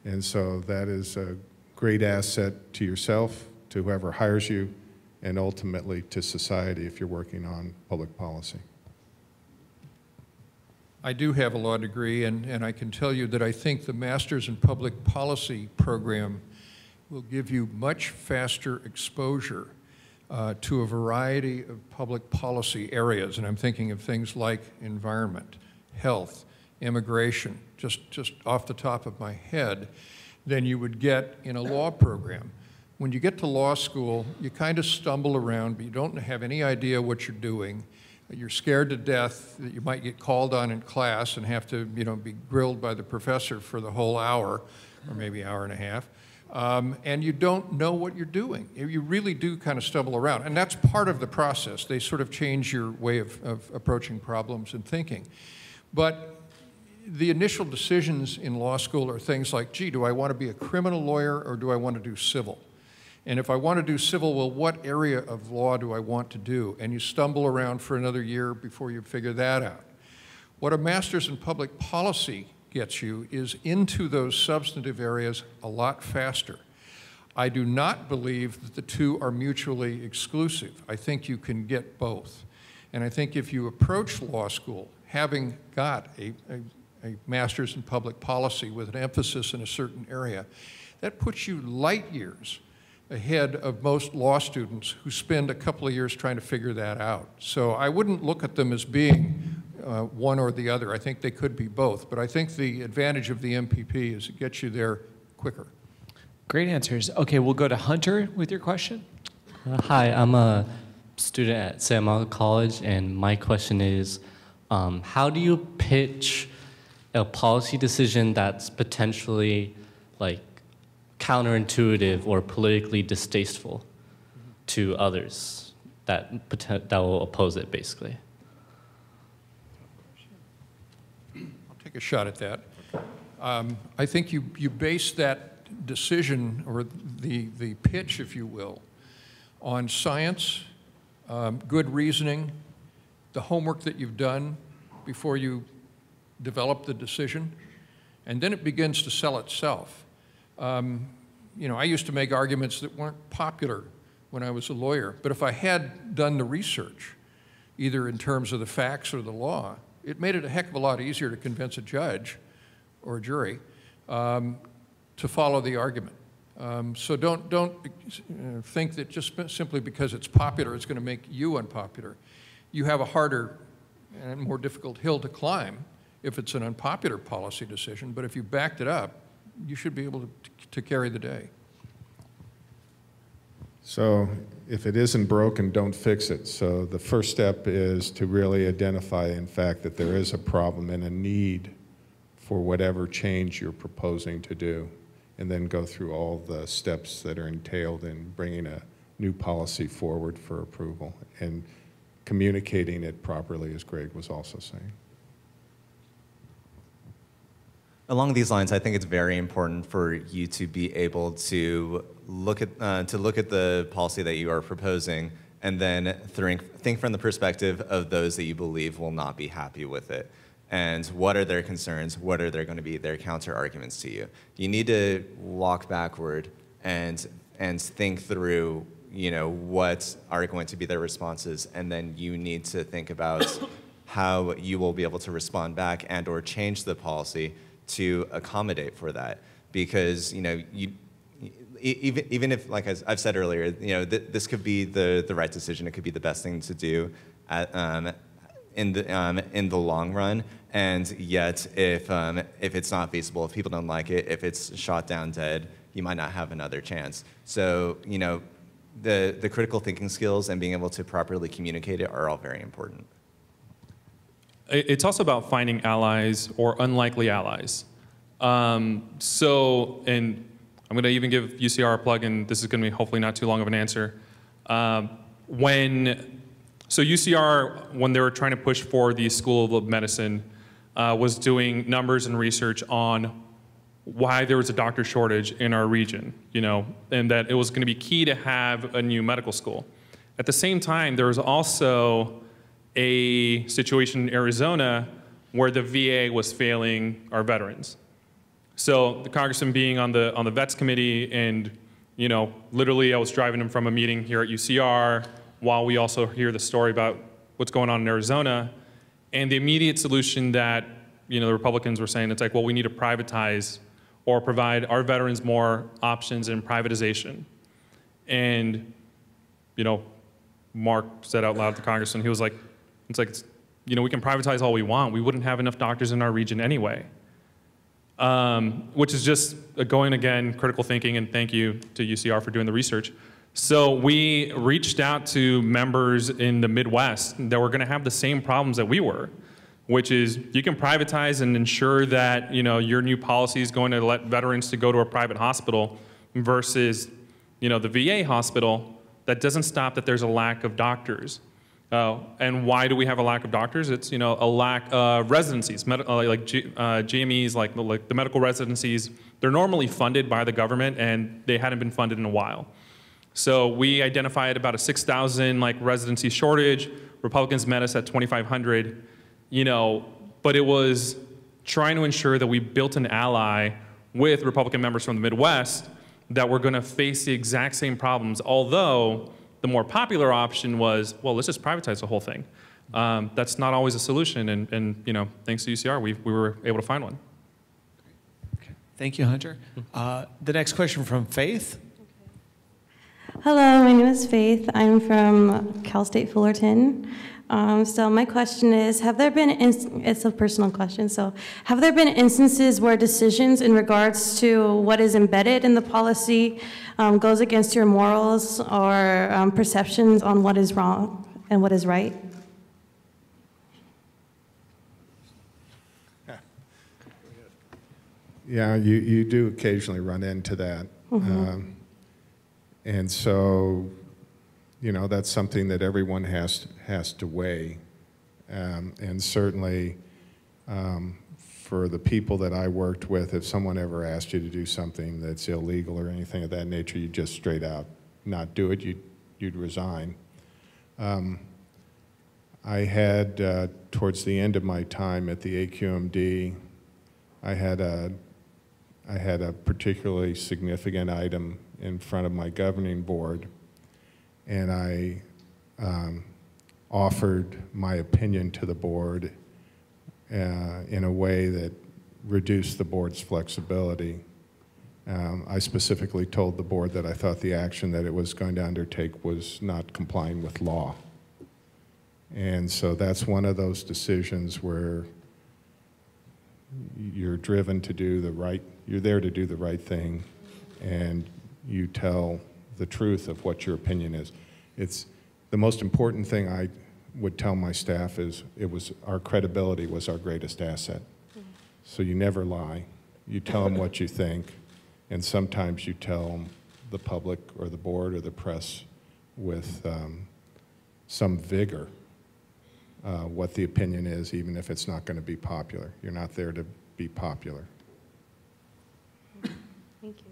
And so that is a great asset to yourself, to whoever hires you, and ultimately to society if you're working on public policy. I do have a law degree, and I can tell you that I think the Master's in Public Policy program will give you much faster exposure to a variety of public policy areas, and I'm thinking of things like environment, health, immigration, just off the top of my head, than you would get in a law program. When you get to law school, you kind of stumble around, but you don't have any idea what you're doing. You're scared to death that you might get called on in class and have to, be grilled by the professor for the whole hour, or maybe hour and a half. And you don't know what you're doing. You really do kind of stumble around. And that's part of the process. They sort of change your way of approaching problems and thinking. But the initial decisions in law school are things like, gee, do I want to be a criminal lawyer or do I want to do civil? And if I want to do civil, well, what area of law do I want to do? And you stumble around for another year before you figure that out. What a master's in public policy gets you is into those substantive areas a lot faster. I do not believe that the two are mutually exclusive. I think you can get both. And I think if you approach law school having got a master's in public policy with an emphasis in a certain area, that puts you light years ahead of most law students who spend a couple of years trying to figure that out. So I wouldn't look at them as being one or the other. I think they could be both. But I think the advantage of the MPP is it gets you there quicker. Great answers. Okay, we'll go to Hunter with your question. Hi, I'm a student at San Marcos College, and my question is, how do you pitch a policy decision that's potentially like counterintuitive or politically distasteful to others that will oppose it, basically? I'll take a shot at that. I think you base that decision, or the pitch, if you will, on science, good reasoning, the homework that you've done before you develop the decision, and then it begins to sell itself. I used to make arguments that weren't popular when I was a lawyer, but if I had done the research, either in terms of the facts or the law, it made it a heck of a lot easier to convince a judge or a jury to follow the argument. So don't think that just simply because it's popular, it's going to make you unpopular. You have a harder and more difficult hill to climb if it's an unpopular policy decision, but if you backed it up, you should be able to carry the day. So if it isn't broken, don't fix it. So the first step is to really identify, in fact, that there is a problem and a need for whatever change you're proposing to do, and then go through all the steps that are entailed in bringing a new policy forward for approval and communicating it properly, as Greg was also saying. Along these lines, I think it's very important for you to be able to look at the policy that you are proposing, and then think from the perspective of those that you believe will not be happy with it. And what are their concerns? What are going to be their counter arguments to you? You need to walk backward and think through, what are going to be their responses, and then you need to think about how you will be able to respond back and/or change the policy to accommodate for that. Because even if, like I've said earlier, this could be the right decision. It could be the best thing to do in the long run. And yet, if it's not feasible, if people don't like it, if it's shot down dead, you might not have another chance. So the critical thinking skills and being able to properly communicate it are all very important. It's also about finding allies or unlikely allies. And I'm going to even give UCR a plug, and this is going to be hopefully not too long of an answer. So UCR, when they were trying to push for the School of Medicine, was doing numbers and research on why there was a doctor shortage in our region, and that it was going to be key to have a new medical school. At the same time, there was also a situation in Arizona where the VA was failing our veterans. So the congressman being on the vets committee, and literally I was driving him from a meeting here at UCR while we also hear the story about what's going on in Arizona, and the immediate solution that the Republicans were saying, it's like, well, we need to privatize or provide our veterans more options in privatization. And Mark said out loud to Congressman, he was like, we can privatize all we want. We wouldn't have enough doctors in our region anyway. Which is just going again, critical thinking, and thank you to UCR for doing the research. So we reached out to members in the Midwest that were gonna have the same problems that we were, which is you can privatize and ensure that your new policy is going to let veterans to go to a private hospital versus the VA hospital. That doesn't stop that there's a lack of doctors. And why do we have a lack of doctors? It's a lack of residencies, GMEs, like the medical residencies. They're normally funded by the government, and they hadn't been funded in a while. So we identified about a 6,000 residency shortage. Republicans met us at 2,500. But it was trying to ensure that we built an ally with Republican members from the Midwest that were going to face the exact same problems, although the more popular option was, well, let's just privatize the whole thing. That's not always a solution, and thanks to UCR, we were able to find one. Okay. Thank you, Hunter. The next question from Faith. Hello, my name is Faith. I'm from Cal State Fullerton. So my question is, have there been, it's a personal question, so have there been instances where decisions in regards to what is embedded in the policy goes against your morals or perceptions on what is wrong and what is right? Yeah, you do occasionally run into that. Mm-hmm. And so, that's something that everyone has to weigh. And certainly, for the people that I worked with, if someone ever asked you to do something that's illegal or anything of that nature, you'd just straight out not do it, you'd resign. I had, towards the end of my time at the AQMD, I had a particularly significant item in front of my governing board, and I offered my opinion to the board in a way that reduced the board's flexibility. I specifically told the board that I thought the action that it was going to undertake was not complying with law. And so that's one of those decisions where you're driven to do the right, you're there to do the right thing, and you tell the truth of what your opinion is. It's the most important thing I would tell my staff is our credibility was our greatest asset. So you never lie. You tell them what you think, and sometimes you tell the public or the board or the press with some vigor what the opinion is, even if it's not going to be popular. You're not there to be popular. Thank you.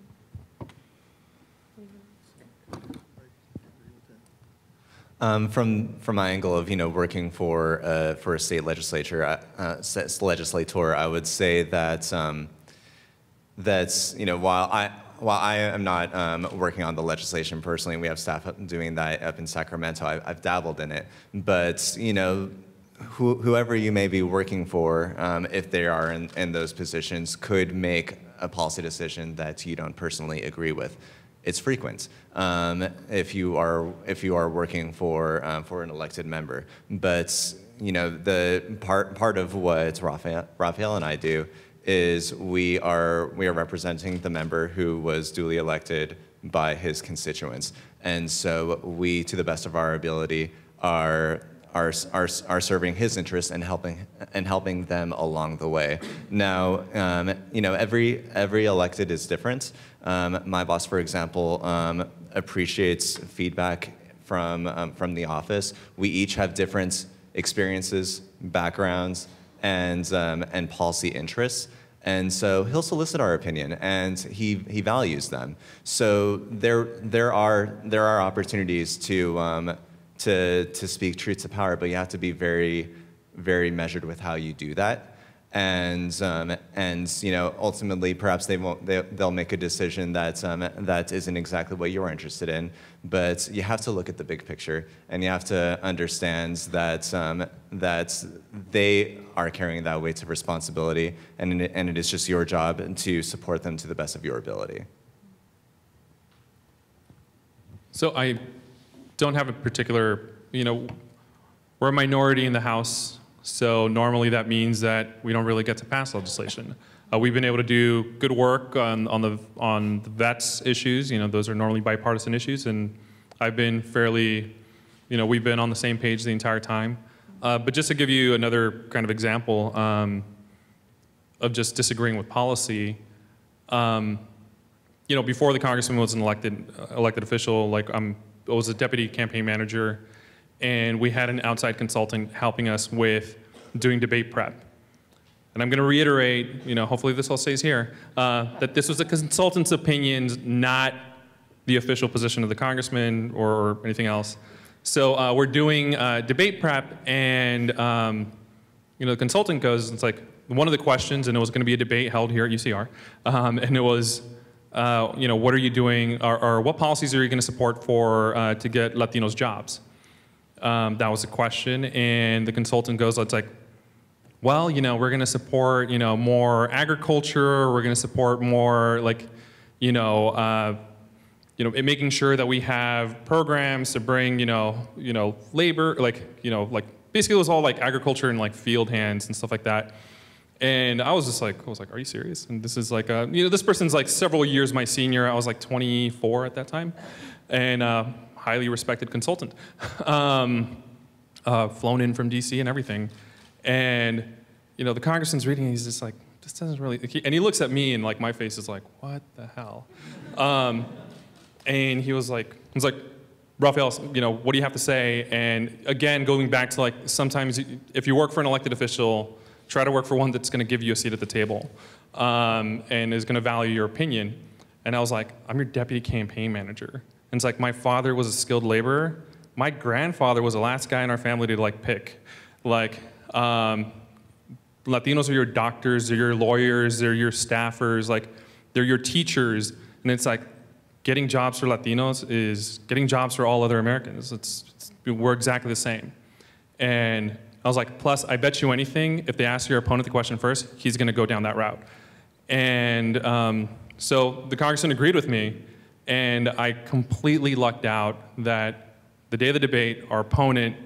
From my angle of working for a state legislator, I would say that while I am not working on the legislation personally, we have staff doing that up in Sacramento. I've dabbled in it, but whoever you may be working for, if they are in those positions, could make a policy decision that you don't personally agree with. It's frequent if you are working for an elected member. But the part of what Raphael and I do is we are representing the member who was duly elected by his constituents, and so we, to the best of our ability, are serving his interests and helping them along the way. Now, every elected is different. My boss, for example, appreciates feedback from the office. We each have different experiences, backgrounds, and policy interests. And so he'll solicit our opinion, and he values them. So there are opportunities to speak truth to power, but you have to be very, very measured with how you do that. And ultimately, perhaps they'll make a decision that isn't exactly what you're interested in. But you have to look at the big picture, and you have to understand that they are carrying that weight of responsibility, and it is just your job to support them to the best of your ability. So I don't have a particular we're a minority in the House, so normally that means that we don't really get to pass legislation. We've been able to do good work on the vets issues. Those are normally bipartisan issues, and I've been fairly, we've been on the same page the entire time. But just to give you another kind of example of just disagreeing with policy, before the congressman was an elected official, like I was a deputy campaign manager, and we had an outside consultant helping us with doing debate prep. And I'm going to reiterate, hopefully this all stays here, that this was a consultant's opinions, not the official position of the congressman or anything else. So we're doing debate prep, and the consultant goes, it's like one of the questions, and it was going to be a debate held here at UCR, and it was, what are you doing, or what policies are you going to support for to get Latinos jobs? That was the question, and the consultant goes, it's like, well, we're going to support, more agriculture. We're going to support more, like, making sure that we have programs to bring, labor, like basically it was all like agriculture and like field hands and stuff like that. And I was like, are you serious? And this is like, this person's like several years my senior. I was like 24 at that time, and highly respected consultant, flown in from DC and everything. And, the congressman's reading, and he's just like, this doesn't really, and he looks at me and like my face is like, what the hell? And he was like, Raphael, what do you have to say? And again, going back to like, sometimes if you work for an elected official, try to work for one that's gonna give you a seat at the table and is gonna value your opinion. And I was like, I'm your deputy campaign manager. And it's like, my father was a skilled laborer. My grandfather was the last guy in our family to like pick. Like, Latinos are your doctors, they're your lawyers, they're your staffers, like, they're your teachers. And it's like, getting jobs for Latinos is getting jobs for all other Americans. We're exactly the same. And I was like, plus, I bet you anything, if they ask your opponent the question first, he's gonna go down that route. And so the congressman agreed with me, and I completely lucked out that the day of the debate, our opponent,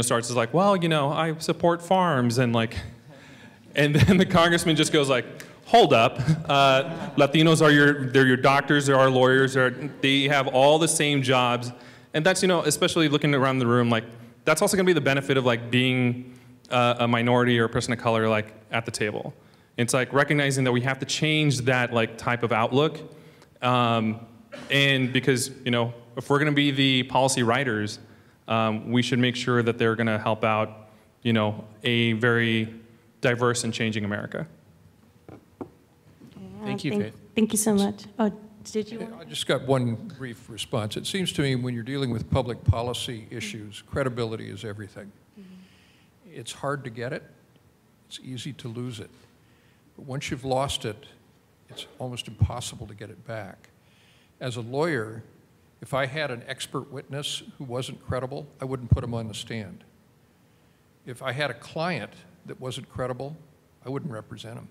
starts as like, well, I support farms, and like, and then the congressman just goes like, hold up, Latinos they're your doctors, they're our lawyers, they have all the same jobs, and that's, especially looking around the room, like, that's also gonna be the benefit of like being a minority or a person of color like at the table. It's like recognizing that we have to change that like type of outlook, and because, if we're gonna be the policy writers, we should make sure that they're gonna help out, a very diverse and changing America. Thank you, Faith. Thank you so much. Oh, did you want? I just got one brief response. It seems to me when you're dealing with public policy issues, credibility is everything. It's hard to get it. It's easy to lose it. But once you've lost it, it's almost impossible to get it back. As a lawyer, if I had an expert witness who wasn't credible, I wouldn't put him on the stand. If I had a client that wasn't credible, I wouldn't represent him.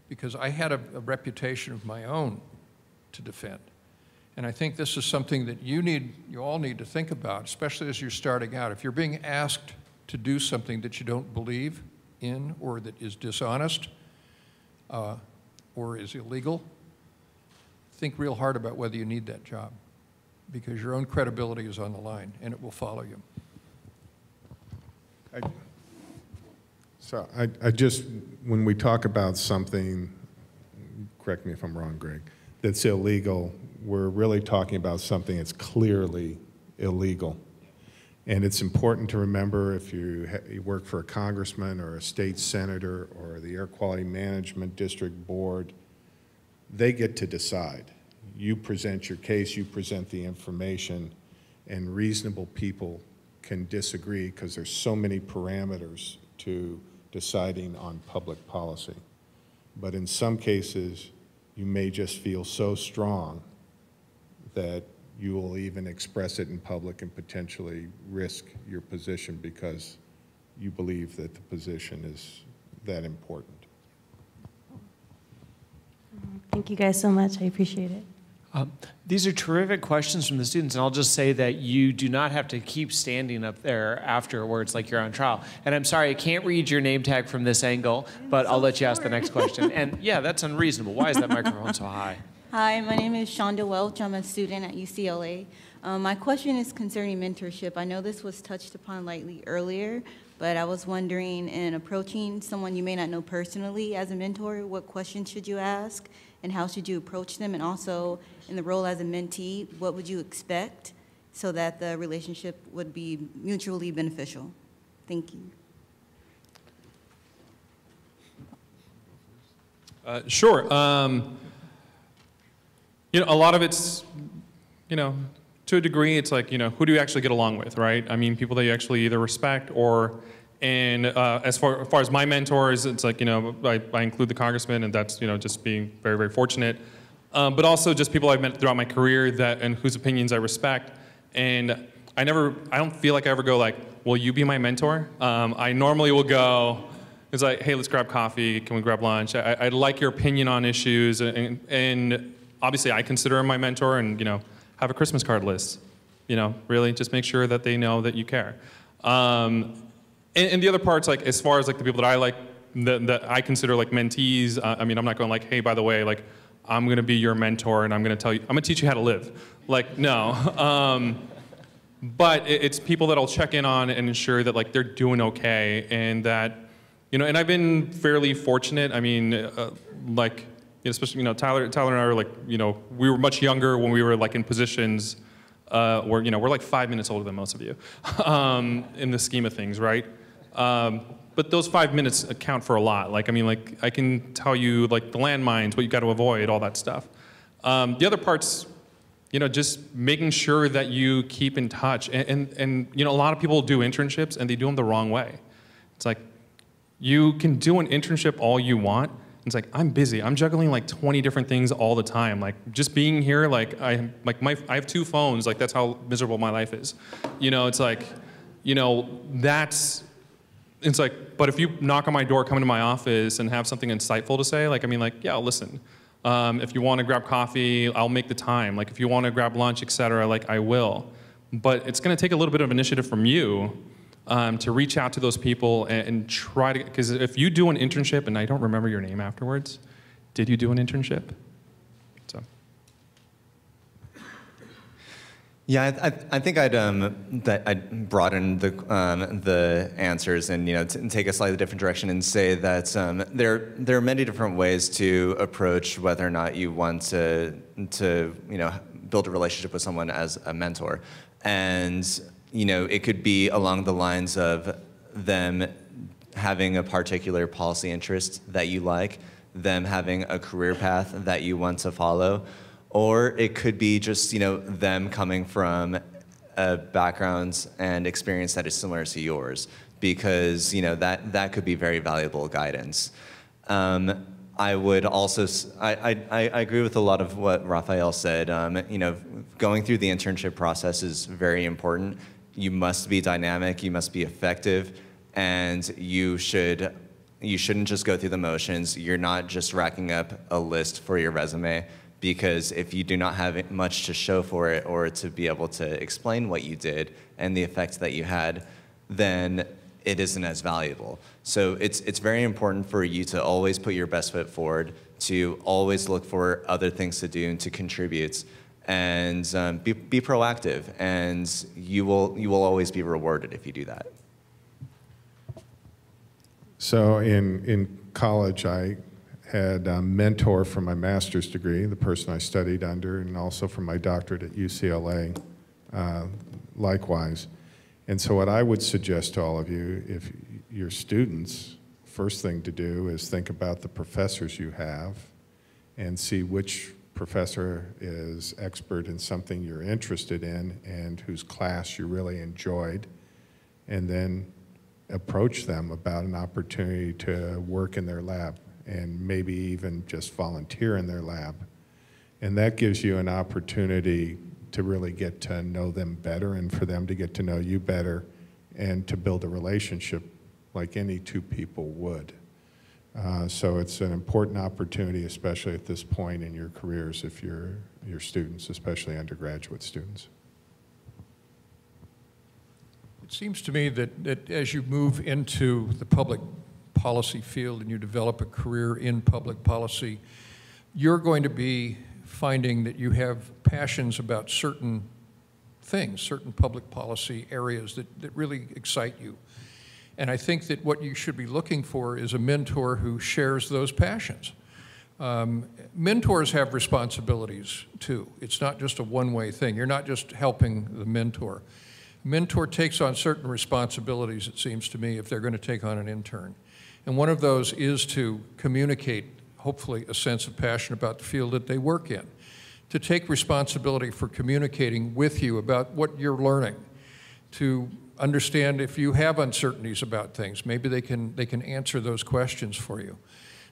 Because I had a reputation of my own to defend. And I think this is something that you all need to think about, especially as you're starting out. If you're being asked to do something that you don't believe in, or that is dishonest, or is illegal, think real hard about whether you need that job, because your own credibility is on the line, and it will follow you. So I just, when we talk about something, correct me if I'm wrong, Greg, that's illegal, we're really talking about something that's clearly illegal. And it's important to remember, if you work for a congressman or a state senator or the Air Quality Management District Board, they get to decide. You present your case, you present the information, and reasonable people can disagree because there's so many parameters to deciding on public policy. But in some cases, you may just feel so strong that you will even express it in public and potentially risk your position because you believe that the position is that important. Thank you guys so much. I appreciate it. These are terrific questions from the students, and I'll just say that you do not have to keep standing up there afterwards like you're on trial. And I'm sorry, I can't read your name tag from this angle, but I'll let you ask the next question. And yeah, that's unreasonable. Why is that microphone so high? Hi, my name is Shonda Welch. I'm a student at UCLA. My question is concerning mentorship. I know this was touched upon lightly earlier, but I was wondering, in approaching someone you may not know personally as a mentor, what questions should you ask and how should you approach them? And also, in the role as a mentee, what would you expect so that the relationship would be mutually beneficial? Thank you. Sure. You know, a lot of it's, you know, to a degree, it's like, you know, who do you actually get along with, right? I mean, people that you actually either respect or, and as far as my mentors, it's like, you know, I include the Congressman, and that's, you know, just being very, very fortunate. But also just people I've met throughout my career that, and whose opinions I respect. And I don't feel like I ever go like, will you be my mentor? I normally will go, it's like, hey, let's grab coffee, can we grab lunch? I like your opinion on issues, and obviously I consider him my mentor, and, you know, have a Christmas card list. You know, really just make sure that they know that you care. And the other parts, like as far as like the people that I like, that I consider like mentees, I mean, I'm not going like, hey, by the way, like I'm gonna be your mentor and I'm gonna teach you how to live. Like, no. But it's people that I'll check in on and ensure that like they're doing okay, and that, you know, and I've been fairly fortunate. I mean, like, especially, you know, Tyler and I are like, you know, we were much younger when we were like in positions where, you know, we're like 5 minutes older than most of you in the scheme of things, right? But those 5 minutes account for a lot. Like, I mean, like, I can tell you like the landmines, what you got to avoid, all that stuff. The other parts, you know, just making sure that you keep in touch. And you know, a lot of people do internships and they do them the wrong way. It's like, you can do an internship all you want. It's like, I'm busy. I'm juggling like 20 different things all the time. Like, just being here, like, I have 2 phones. Like, that's how miserable my life is. You know, it's like, you know, it's like, but if you knock on my door, come into my office and have something insightful to say, like, I mean, like, yeah, I'll listen. If you want to grab coffee, I'll make the time. Like, if you want to grab lunch, etc., like, I will. But it's going to take a little bit of initiative from you to reach out to those people and try to, because if you do an internship and I don't remember your name afterwards, did you do an internship? So. Yeah, I think I'd broaden the answers and, you know, take a slightly different direction and say that there are many different ways to approach whether or not you want to you know, build a relationship with someone as a mentor. And, you know, it could be along the lines of them having a particular policy interest that you like, them having a career path that you want to follow, or it could be just, you know, them coming from a background and experience that is similar to yours, because, you know, that could be very valuable guidance. I would also, I agree with a lot of what Raphael said. You know, going through the internship process is very important. You must be dynamic, you must be effective, and you shouldn't just go through the motions. You're not just racking up a list for your resume, because if you do not have much to show for it or to be able to explain what you did and the effect that you had, then it isn't as valuable. So it's very important for you to always put your best foot forward, to always look for other things to do and to contribute, and be proactive, and you will always be rewarded if you do that. So in college, I had a mentor for my master's degree, the person I studied under, and also for my doctorate at UCLA, likewise. And so what I would suggest to all of you, if you're students, first thing to do is think about the professors you have and see which professor is expert in something you're interested in and whose class you really enjoyed, and then approach them about an opportunity to work in their lab and maybe even just volunteer in their lab. And that gives you an opportunity to really get to know them better and for them to get to know you better and to build a relationship like any 2 people would. So it's an important opportunity, especially at this point in your careers if you're your students, especially undergraduate students? It seems to me that as you move into the public policy field and you develop a career in public policy, you're going to be finding that you have passions about certain things, certain public policy areas that really excite you. And I think that what you should be looking for is a mentor who shares those passions. Mentors have responsibilities too. It's not just a one-way thing. You're not just helping the mentor. Mentor takes on certain responsibilities, it seems to me, if they're going to take on an intern. And one of those is to communicate, hopefully, a sense of passion about the field that they work in, to take responsibility for communicating with you about what you're learning, to understand if you have uncertainties about things, maybe they can answer those questions for you.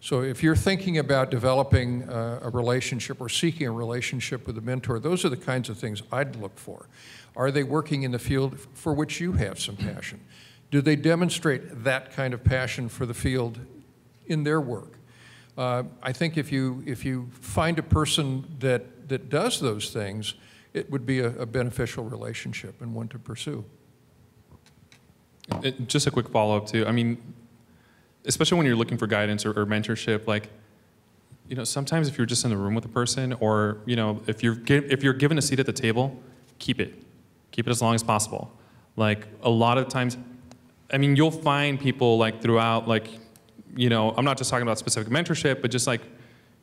So if you're thinking about developing a relationship or seeking a relationship with a mentor, those are the kinds of things I'd look for. Are they working in the field for which you have some passion? Do they demonstrate that kind of passion for the field in their work? I think if you find a person that does those things, it would be a beneficial relationship and one to pursue. Just a quick follow-up too. I mean, especially when you're looking for guidance or mentorship, like, you know, sometimes if you're just in the room with a person, or, you know, if you're given a seat at the table, keep it as long as possible. Like, a lot of times, I mean, you'll find people like throughout, like, you know, I'm not just talking about specific mentorship, but just like,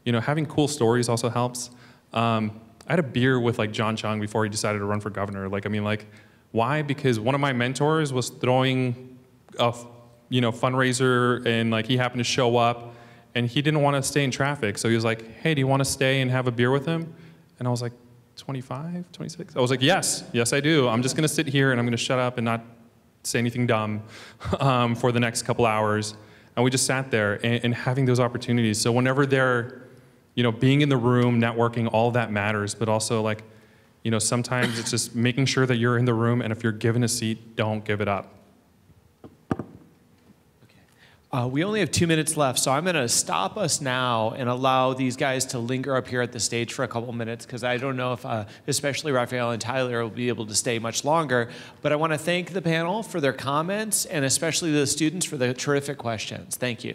you know, having cool stories also helps. I had a beer with like John Chung before he decided to run for governor. Like, I mean, like, why? Because one of my mentors was throwing a, you know, fundraiser, and like he happened to show up, and he didn't want to stay in traffic. So he was like, hey, do you want to stay and have a beer with him? And I was like, 25, 26? I was like, yes, I do. I'm just going to sit here and I'm going to shut up and not say anything dumb for the next couple hours. And we just sat there and having those opportunities. So whenever they're, you know, being in the room, networking, all of that matters, but also like, you know, sometimes it's just making sure that you're in the room, and if you're given a seat, don't give it up. We only have 2 minutes left, so I'm going to stop us now and allow these guys to linger up here at the stage for a couple minutes, because I don't know if, especially Raphael and Tyler, will be able to stay much longer. But I want to thank the panel for their comments, and especially the students for the terrific questions. Thank you.